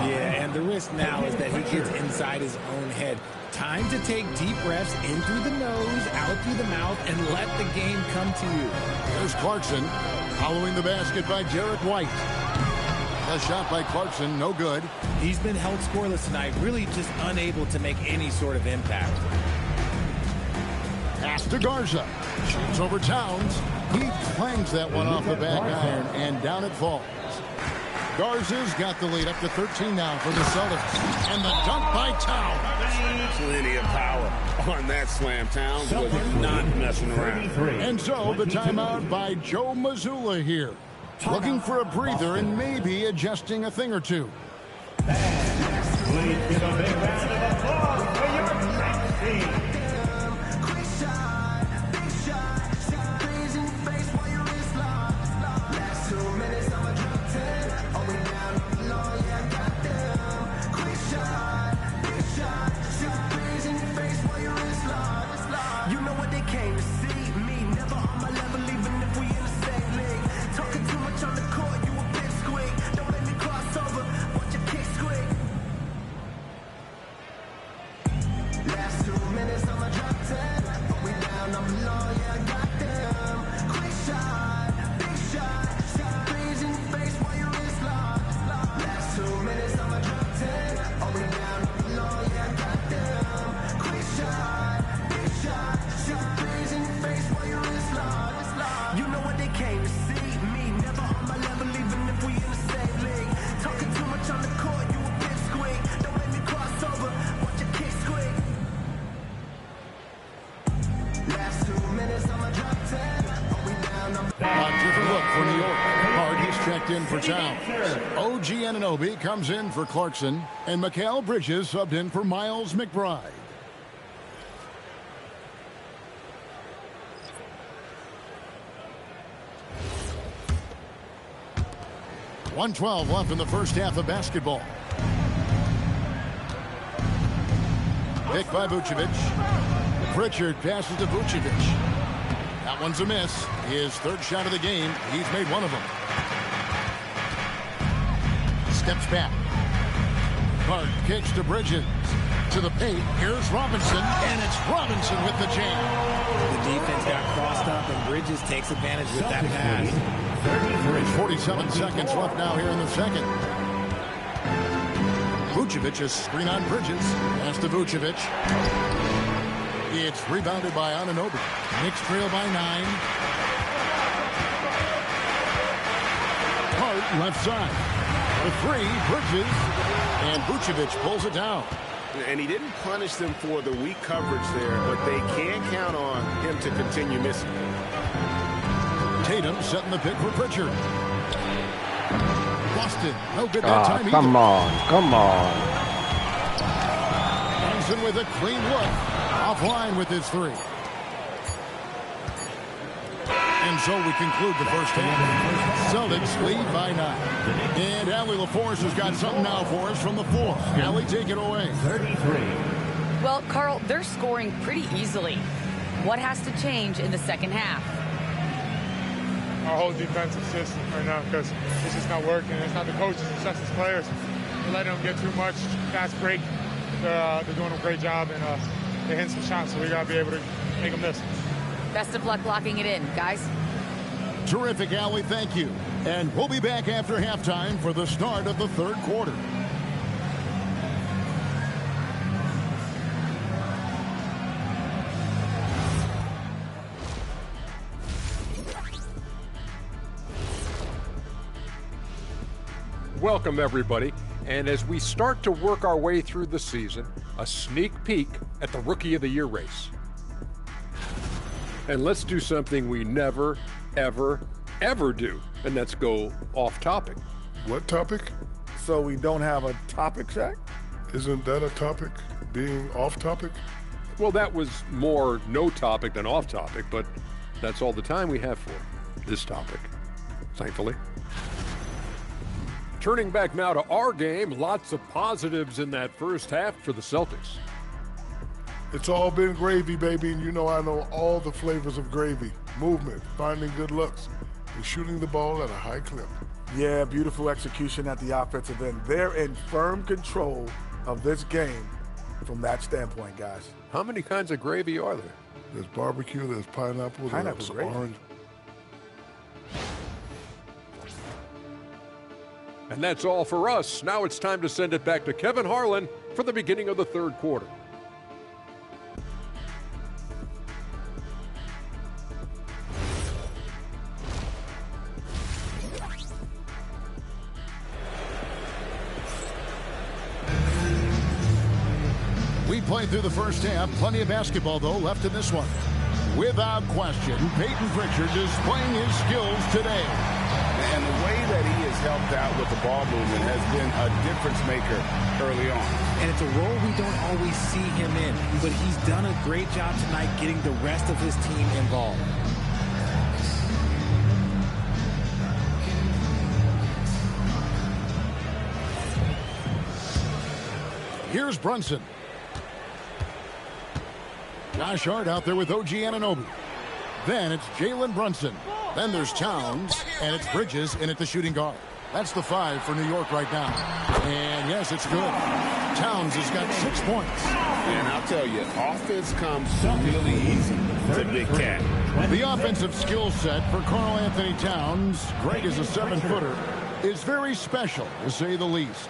Yeah, and the risk now is that he gets inside his own head. Time to take deep breaths in through the nose, out through the mouth, and let the game come to you. There's Clarkson following the basket by Derek White. A shot by Clarkson, no good. He's been held scoreless tonight, really just unable to make any sort of impact. Pass to Garza. Shoots over Towns. He clangs that one off the back iron, and down it falls. Garza's got the lead up to 13 now for the Celtics. And the dunk by Towns. Plenty of power on that slam. Towns was not messing around. And so the timeout by Joe Mazzulla here. Looking for a breather and maybe adjusting a thing or two. Please give a big round of applause for your next team. In for Towns. OG Anunoby comes in for Clarkson, and Mikal Bridges subbed in for Miles McBride. .112 left in the first half of basketball. Pick by Vucevic. Pritchard passes to Vucevic. That one's a miss. His third shot of the game. He's made one of them. Steps back. Hart kicks to Bridges. To the paint. Here's Robinson. And it's Robinson with the jam. The defense got crossed up, and Bridges takes advantage with that pass. 47 seconds left now here in the second. Vucevic is screen on Bridges. Pass to Vucevic. It's rebounded by Anunoby. Knicks trail by 9. Hart left side. The three, Bridges, and Vucevic pulls it down. And he didn't punish them for the weak coverage there, but they can count on him to continue missing. Tatum setting the pick for Pritchard. Boston, no good that time either. Come on. Johnson with a clean look. Offline with his three. And so we conclude the first half. Celtics lead by 9. And Allie LaForce has got something now for us from the floor. Allie, take it away. 33. Well, Carl, they're scoring pretty easily. What has to change in the second half? Our whole defensive system right now, because it's just not working. It's not the coaches, it's just the players. We're letting them get too much fast break. They're doing a great job, and they're hitting some shots, so we got to be able to make them miss. Best of luck locking it in, guys. Terrific, Allie. Thank you. And we'll be back after halftime for the start of the third quarter. Welcome, everybody. And as we start to work our way through the season, a sneak peek at the Rookie of the Year race. And let's do something we never, ever, ever do, and that's go off topic. What topic? So we don't have a topic, Shaq? Isn't that a topic? Being off topic? Well, that was more no topic than off topic, but that's all the time we have for this topic, thankfully. Turning back now to our game, lots of positives in that first half for the Celtics. It's all been gravy, baby, and you know I know all the flavors of gravy. Movement, finding good looks, and shooting the ball at a high clip. Yeah, beautiful execution at the offensive end. They're in firm control of this game from that standpoint, guys. How many kinds of gravy are there? There's barbecue, there's pineapple, there's orange. And that's all for us. Now it's time to send it back to Kevin Harlan for the beginning of the third quarter. We played through the first half. Plenty of basketball, though, left in this one. Without question, Peyton Pritchard displaying his skills today. And the way that he has helped out with the ball movement has been a difference maker early on. And it's a role we don't always see him in, but he's done a great job tonight getting the rest of his team involved. Here's Brunson. Josh Hart out there with OG Anunoby. Then it's Jalen Brunson. Then there's Towns, and it's Bridges in at the shooting guard. That's the 5 for New York right now. And yes, it's good. Towns has got 6 points. And I'll tell you, offense comes really easy to Big Cat. The offensive skill set for Karl Anthony Towns, great as a 7-footer, is very special, to say the least.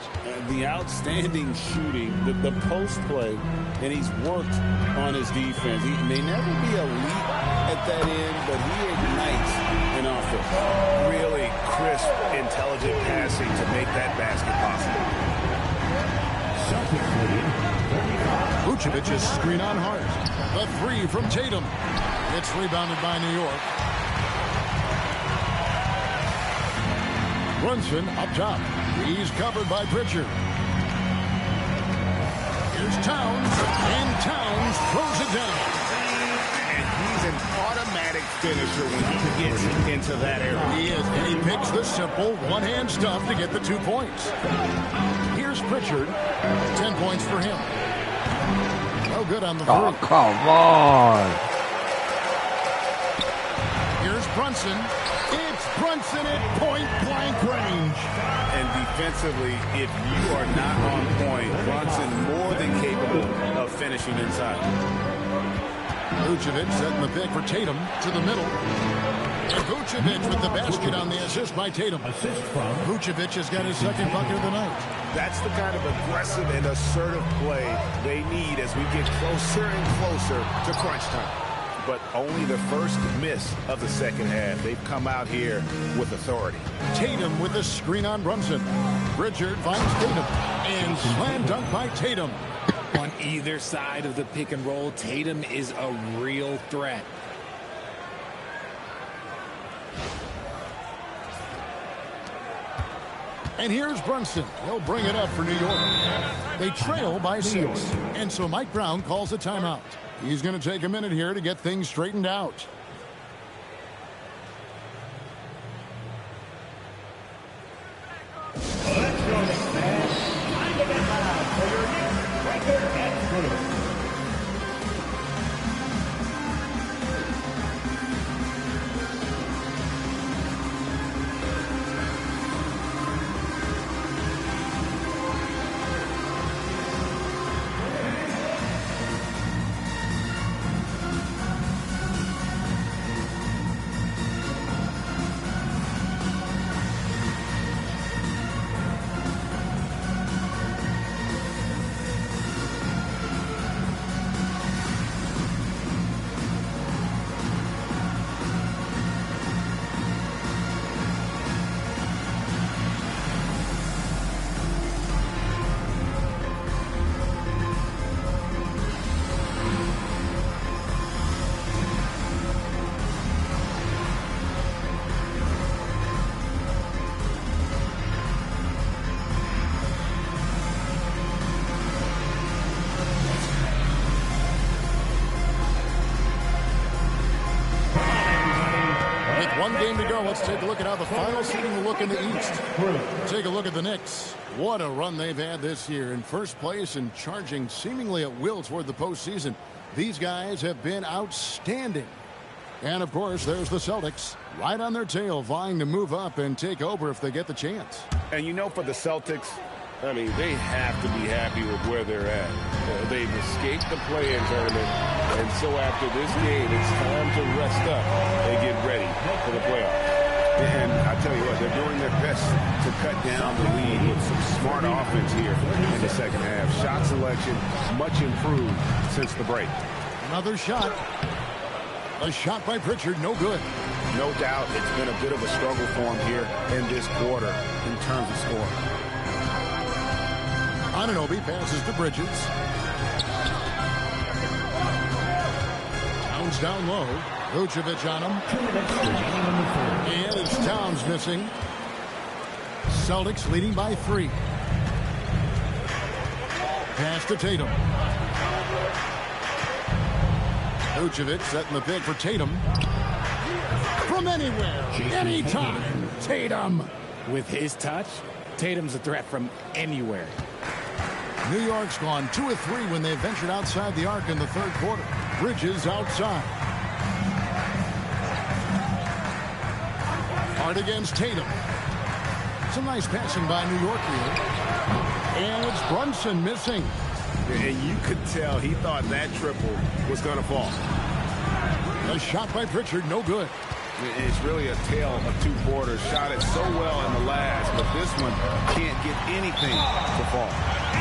The outstanding shooting, the post play, and he's worked on his defense. He may never be elite at that end, but he ignites an offense. Really crisp, intelligent passing to make that basket possible. Vucevic's screen on Hart. The 3 from Tatum. It's rebounded by New York. Brunson up top. He's covered by Pritchard. Here's Towns, and Towns throws it down. And he's an automatic finisher when he gets into that area. He is, and he picks the simple one-hand stuff to get the 2 points. Here's Pritchard. 10 points for him. No good on the 3. Oh, come on. Here's Brunson. It's Brunson at point-blank range. And defensively, if you are not on point, Brunson more than capable of finishing inside. Vucevic setting the pick for Tatum to the middle. And Vucevic with the basket on the assist by Tatum. Vucevic has got his second bucket of the night. That's the kind of aggressive and assertive play they need as we get closer and closer to crunch time. But only the first miss of the second half. They've come out here with authority. Tatum with a screen on Brunson. Pritchard finds Tatum. And slam dunk by Tatum. On either side of the pick and roll, Tatum is a real threat. And here's Brunson. He'll bring it up for New York. They trail by 6. And so Mike Brown calls a timeout. He's going to take a minute here to get things straightened out. One game to go. Let's take a look at how the final seeding will look in the East. Take a look at the Knicks. What a run they've had this year. In first place and charging seemingly at will toward the postseason. These guys have been outstanding. And, of course, there's the Celtics. Right on their tail, vying to move up and take over if they get the chance. And you know, for the Celtics, I mean, they have to be happy with where they're at. They've escaped the play-in tournament, and so after this game, it's time to rest up and get ready for the playoffs. And I tell you what, they're doing their best to cut down the lead with some smart offense here in the second half. Shot selection much improved since the break. Another shot. A shot by Pritchard, no good. No doubt it's been a bit of a struggle for him here in this quarter in terms of scoring. Anunoby passes to Bridges. Towns down low. Vucevic on him. And it's Towns missing. Celtics leading by 3. Pass to Tatum. Vucevic setting the pick for Tatum. From anywhere, anytime, Tatum. With his touch, Tatum's a threat from anywhere. New York's gone 2 of 3 when they ventured outside the arc in the third quarter. Bridges outside. Hard against Tatum. Some nice passing by New York here. And it's Brunson missing. And you could tell he thought that triple was going to fall. A shot by Pritchard, no good. It's really a tale of 2 quarters. Shot it so well in the last, but this one can't get anything to fall.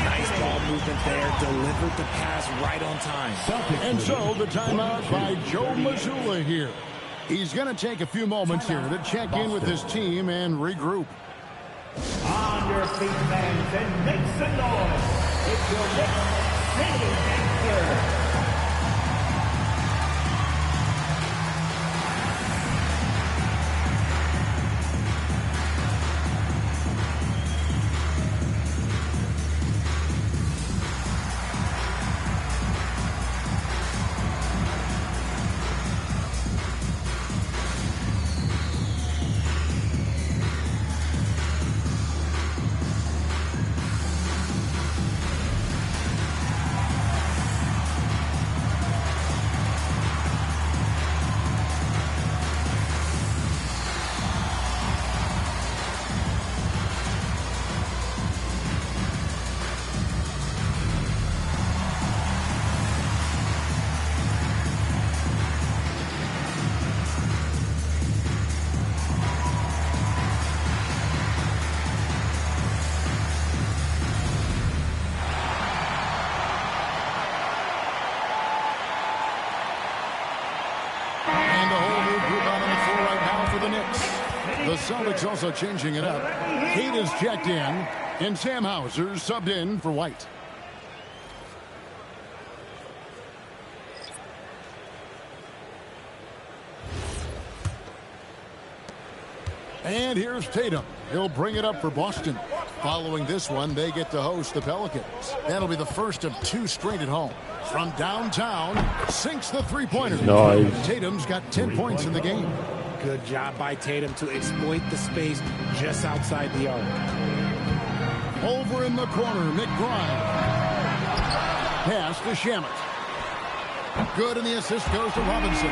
Nice ball movement there. Delivered the pass right on time. And so the timeout by Joe Mazzulla here. He's going to take a few moments here to check in with his team and regroup. On your feet, fans, and make some noise. It's your next city answer. Celtics also changing it up. Kate is checked in, and Sam Hauser subbed in for White. And here's Tatum. He'll bring it up for Boston. Following this one, they get to host the Pelicans. That'll be the first of 2 straight at home. From downtown, sinks the three-pointer. Nice. Tatum's got 10 points in the game. Good job by Tatum to exploit the space just outside the arc. Over in the corner, McBride. Pass to Shamet. Good, and the assist goes to Robinson.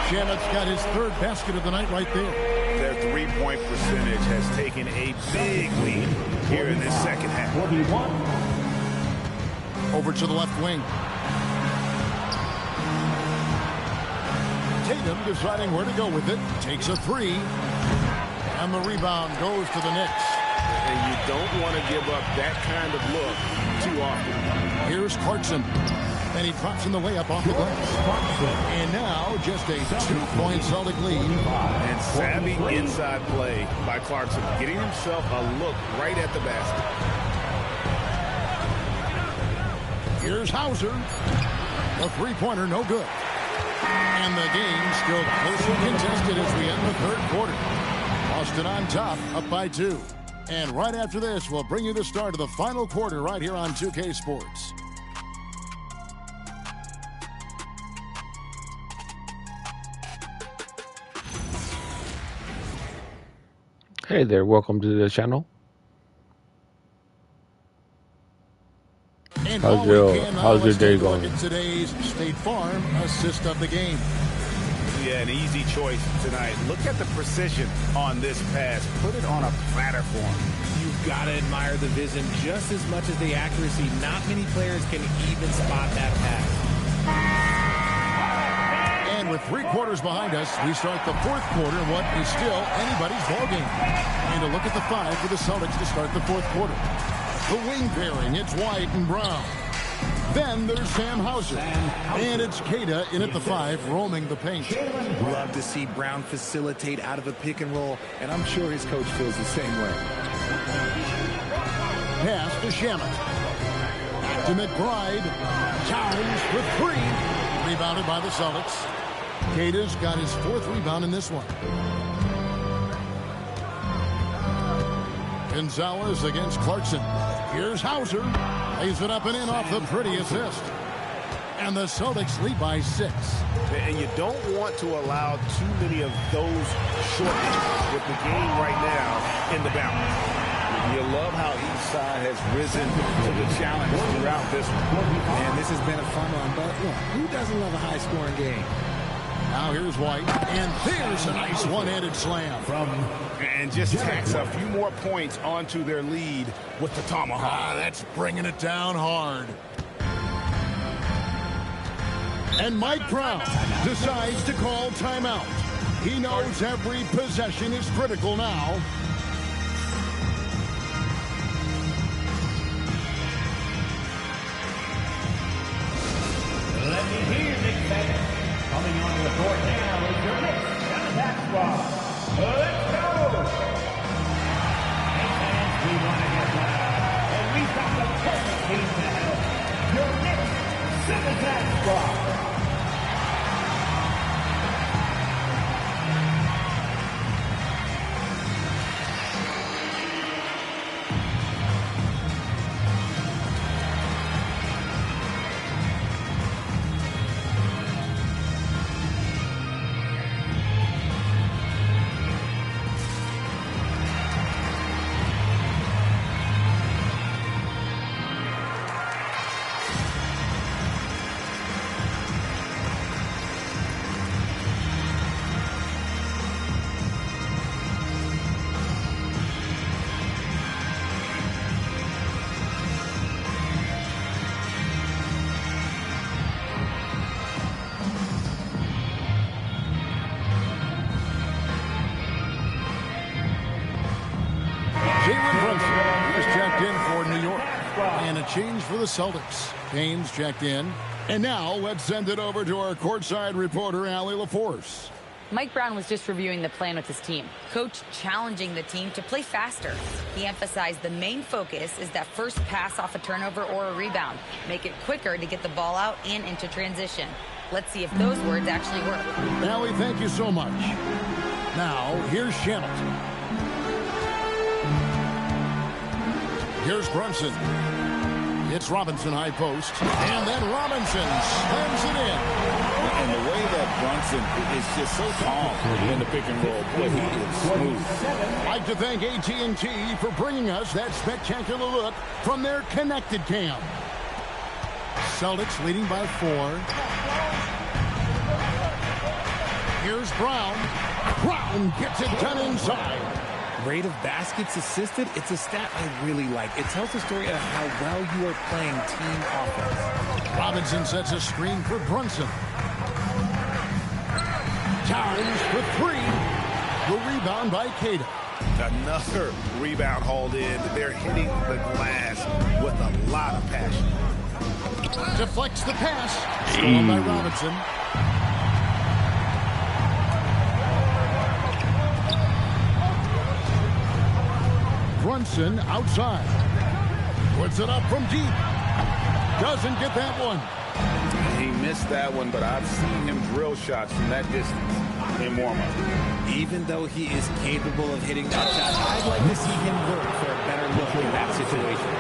Shamet's got his 3rd basket of the night right there. Their 3-point percentage has taken a big lead here in this second half. Over to the left wing. Tatum deciding where to go with it. Takes a 3. And the rebound goes to the Knicks. And you don't want to give up that kind of look too often. Here's Clarkson. And he drops in the way up off the glass. And now just a 2-point Celtic lead. And savvy inside play by Clarkson. Getting himself a look right at the basket. Here's Hauser. A 3-pointer, no good. And the game still closely contested as we end the 3rd quarter. Boston on top, up by 2. And right after this, we'll bring you the start of the final quarter right here on 2K Sports. Hey there, welcome to the channel. And How's your day look going? at today's State Farm assist of the game. Yeah, an easy choice tonight. Look at the precision on this pass. Put it on a platter for him. You've got to admire the vision just as much as the accuracy. Not many players can even spot that pass. And with 3 quarters behind us, we start the 4th quarter in what is still anybody's ballgame. And a look at the 5 for the Celtics to start the 4th quarter. The wing pairing, it's White and Brown. Then there's Sam Hauser. And it's Queta in at the 5, roaming the paint. Love to see Brown facilitate out of a pick and roll, and I'm sure his coach feels the same way. Pass to Shamet. Back to McBride. Towns for 3. Rebounded by the Celtics. Queta's got his 4th rebound in this one. Gonzalez against Clarkson. Here's Hauser. Lays it up and in off the pretty assist. And the Celtics lead by 6. And you don't want to allow too many of those shortcuts with the game right now in the balance. You love how each side has risen to the challenge throughout this one. Man, this has been a fun one, but look, who doesn't love a high-scoring game? Now here's White, and there's a nice one-handed slam. And just tacks a few more points onto their lead with the tomahawk. That's bringing it down hard. And Mike Brown decides to call timeout. He knows every possession is critical now. Let me hear you, Nick Saban. Coming on the court now is your Knicks and attack squad. Let's go! Hey fans, we want to get loud, and we've got the perfect team to help. Your Knicks and attack squad. Change for the Celtics. Haynes checked in. And now let's send it over to our courtside reporter, Allie LaForce. Mike Brown was just reviewing the plan with his team. Coach challenging the team to play faster. He emphasized the main focus is that first pass off a turnover or a rebound. Make it quicker to get the ball out and into transition. Let's see if those words actually work. Allie, thank you so much. Now, here's Shamet. Here's Brunson. It's Robinson high post, and then Robinson slams it in. And the way that Brunson is just so calm in the pick and roll, boy, he is smooth. I'd like to thank AT&T for bringing us that spectacular look from their connected cam. Celtics leading by 4. Here's Brown. Brown gets it done inside. Rate of baskets assisted, it's a stat I really like. It tells the story of how well you are playing team offense. Robinson sets a screen for Brunson. Towns for 3. The rebound by Queta. Another rebound hauled in. They're hitting the glass with a lot of passion. Deflects the pass. Stolen by Robinson. Brunson outside. Puts it up from deep. Doesn't get that one. He missed that one, but I've seen him drill shots from that distance in warm-up. Even though he is capable of hitting that shot, I'd like to see him work for a better look in that situation.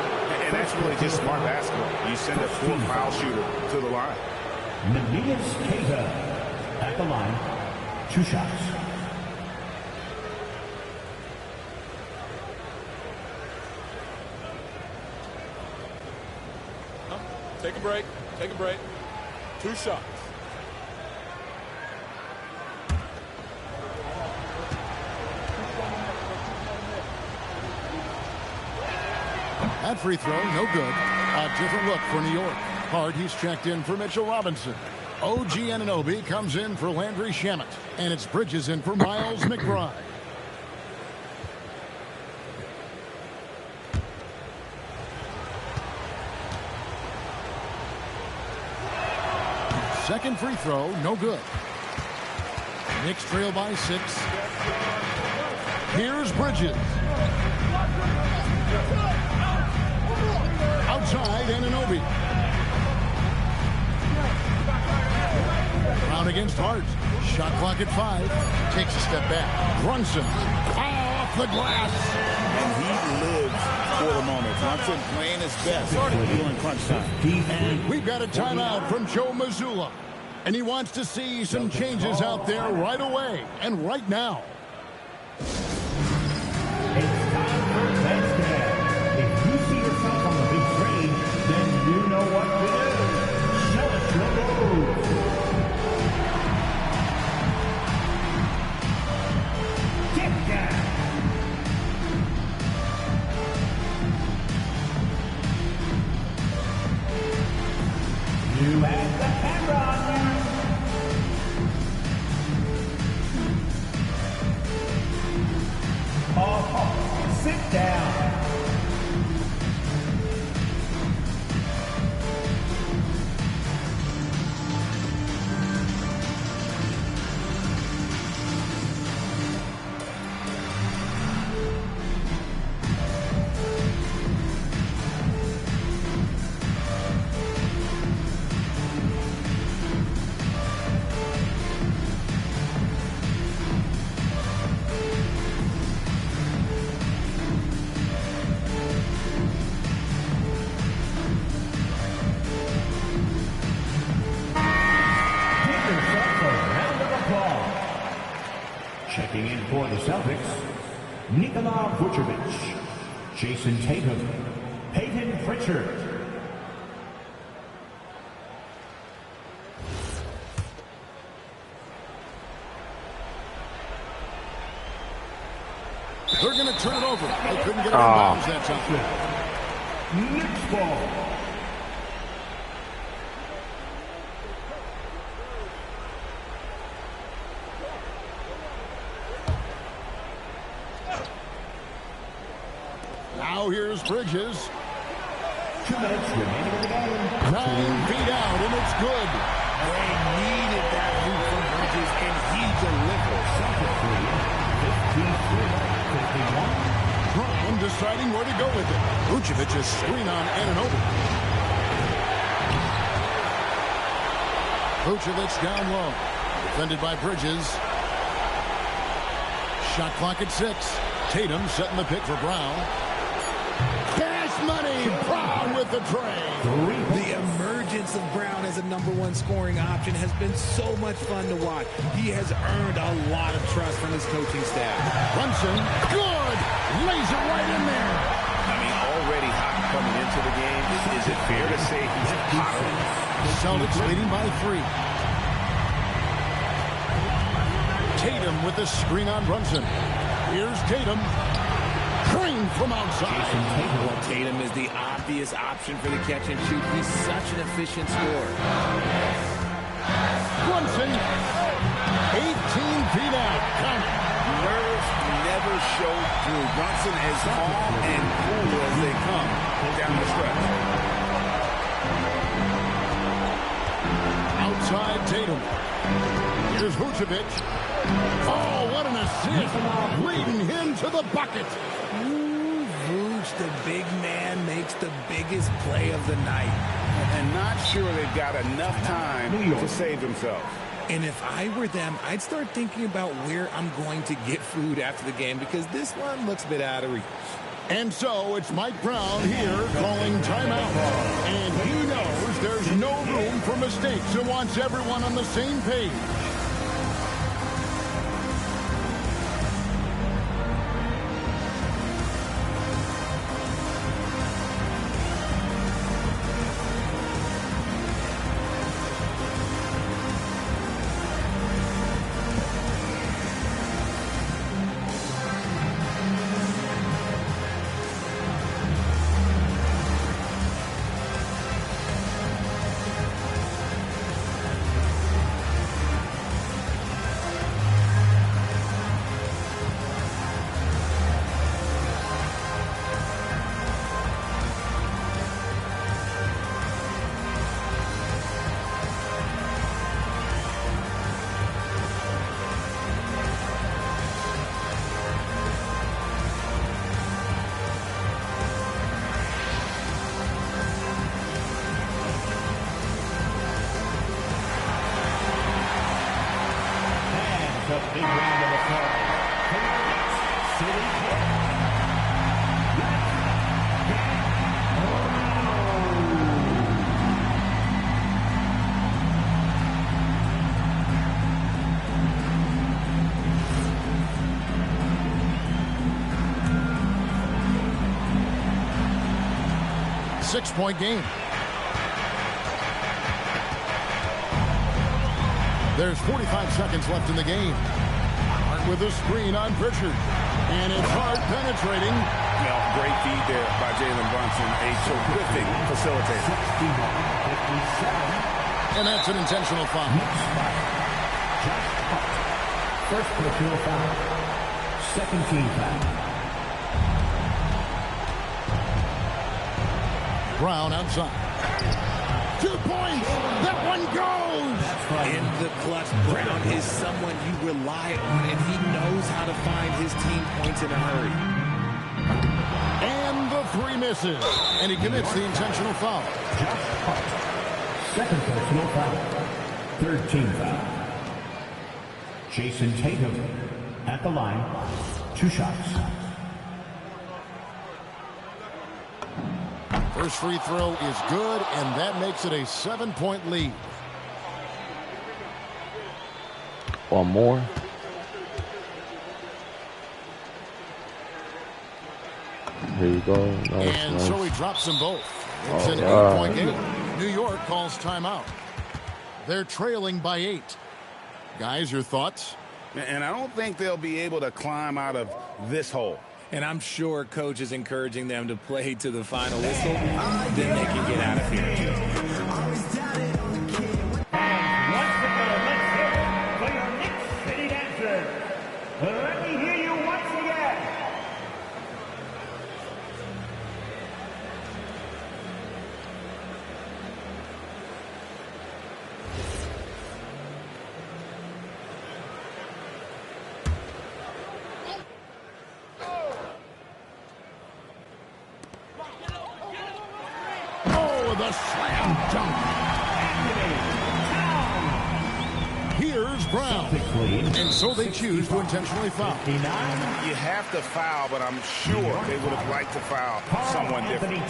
And that's really just smart basketball. You send a 4-foul shooter to the line. Neemias Queta at the line. 2 shots. Take a break. Take a break. 2 shots. That free throw, no good. A different look for New York. Hard, he's checked in for Mitchell Robinson. OG Anunoby comes in for Landry Shamet. And it's Bridges in for Miles McBride. Second free throw, no good. Knicks trail by 6. Here's Bridges. Outside, Anunoby. Brown against Hart. Shot clock at 5. Takes a step back. Brunson off the glass. And he lives for the moment. Brunson playing his best during crunch time. We've got a timeout from Joe Mazzulla. And he wants to see some changes out there right away and right now. You know what to do. Show us your moves. Get down. You have the camera on you. Oh, sit down. Checking in for the Celtics, Nikola Vucevic, Jason Tatum, Peyton Pritchard. They're going to turn it over. They couldn't get it in bounds that time. Knicks ball. Now here's Bridges. 2 minutes remaining in the game. 9 feet out, and it's good. They needed that move from Bridges, and he delivered. Brown deciding where to go with it. Vucevic's screen on Anunoby. Vucevic down low. Defended by Bridges. Shot clock at 6. Tatum setting the pick for Brown. Cash money. Brown with the tray. The emergence of Brown as a #1 scoring option has been so much fun to watch. He has earned a lot of trust from his coaching staff. Brunson, good. Lays it right in there. I mean, already hot coming into the game. Is it fair to say he's hotter? Celtics leading by 3. Tatum with the screen on Brunson. Here's Tatum. Green from outside. Well, Tatum is the obvious option for the catch and shoot. He's such an efficient scorer. Brunson, 18 feet out. Count. Nerves never show through. Brunson as calm and cool as they come down the stretch. Outside Tatum. Here's Vucevic. Oh, what an assist. Leading him to the bucket. Vooch, the big man, makes the biggest play of the night. And not sure they've got enough time to save themselves. And if I were them, I'd start thinking about where I'm going to get food after the game because this one looks a bit out of reach. And so it's Mike Brown here calling timeout. And he knows there's no room for mistakes and wants everyone on the same page. 6-point game. There's 45 seconds left in the game. Hart with a screen on Pritchard. And it's Hart penetrating. Great feed there by Jalen Brunson. A terrific facilitator. And that's an intentional foul. First personal foul. Second team foul. Brown outside. 2 points. That one goes. In the clutch, Brown is someone you rely on, and he knows how to find his team points in a hurry. And the 3 misses. And he commits the intentional foul. Second personal foul. Third team foul. Jason Tatum at the line. 2 shots. First free throw is good, and that makes it a 7-point lead. One more. Here you go. Nice, And nice. so he drops them both. It's an All 8-point right. game. New York calls timeout. They're trailing by 8. Guys, your thoughts? And I don't think they'll be able to climb out of this hole. And I'm sure Coach is encouraging them to play to the final whistle. Then they can get out of here. Once again, let's hear it for your Knick City Dancers. Let me hear you once again. Oh, the slam dunk. Here's Brown. And so they choose to intentionally foul. You have to foul, but I'm sure they would have liked to foul someone different.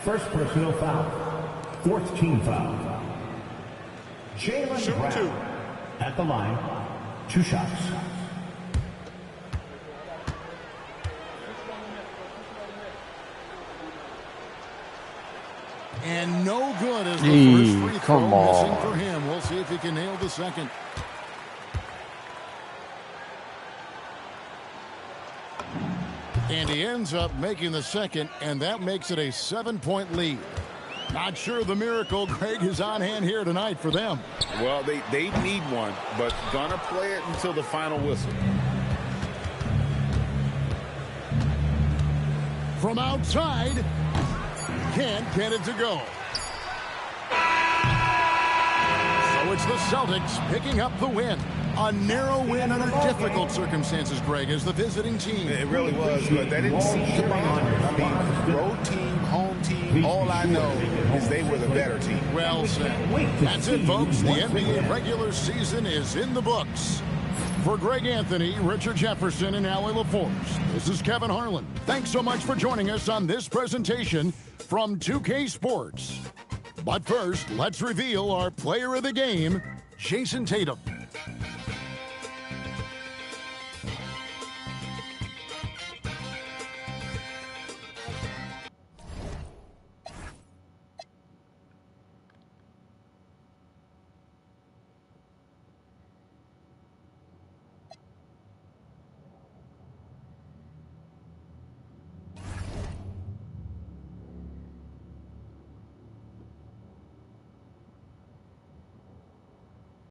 First personal foul. Fourth team foul. Jalen Brown at the line. 2 shots. And no good as the Gee, first free throw come missing on. for him. We'll see if he can nail the second. And he ends up making the second, and that makes it a 7-point lead. Not sure the miracle Greg is on hand here tonight for them. Well, they need one, but gonna play it until the final whistle. From outside, can't get it to go. So it's the Celtics picking up the win. A narrow win under difficult circumstances, Greg, as the visiting team. It really was, but they didn't seem to mind. I mean, road team, home team, all I know is they were the better team. Well said. That's it, folks. The NBA regular season is in the books. For Greg Anthony, Richard Jefferson, and Allie LaForce, this is Kevin Harlan. Thanks so much for joining us on this presentation from 2K Sports. But first, let's reveal our player of the game, Jason Tatum.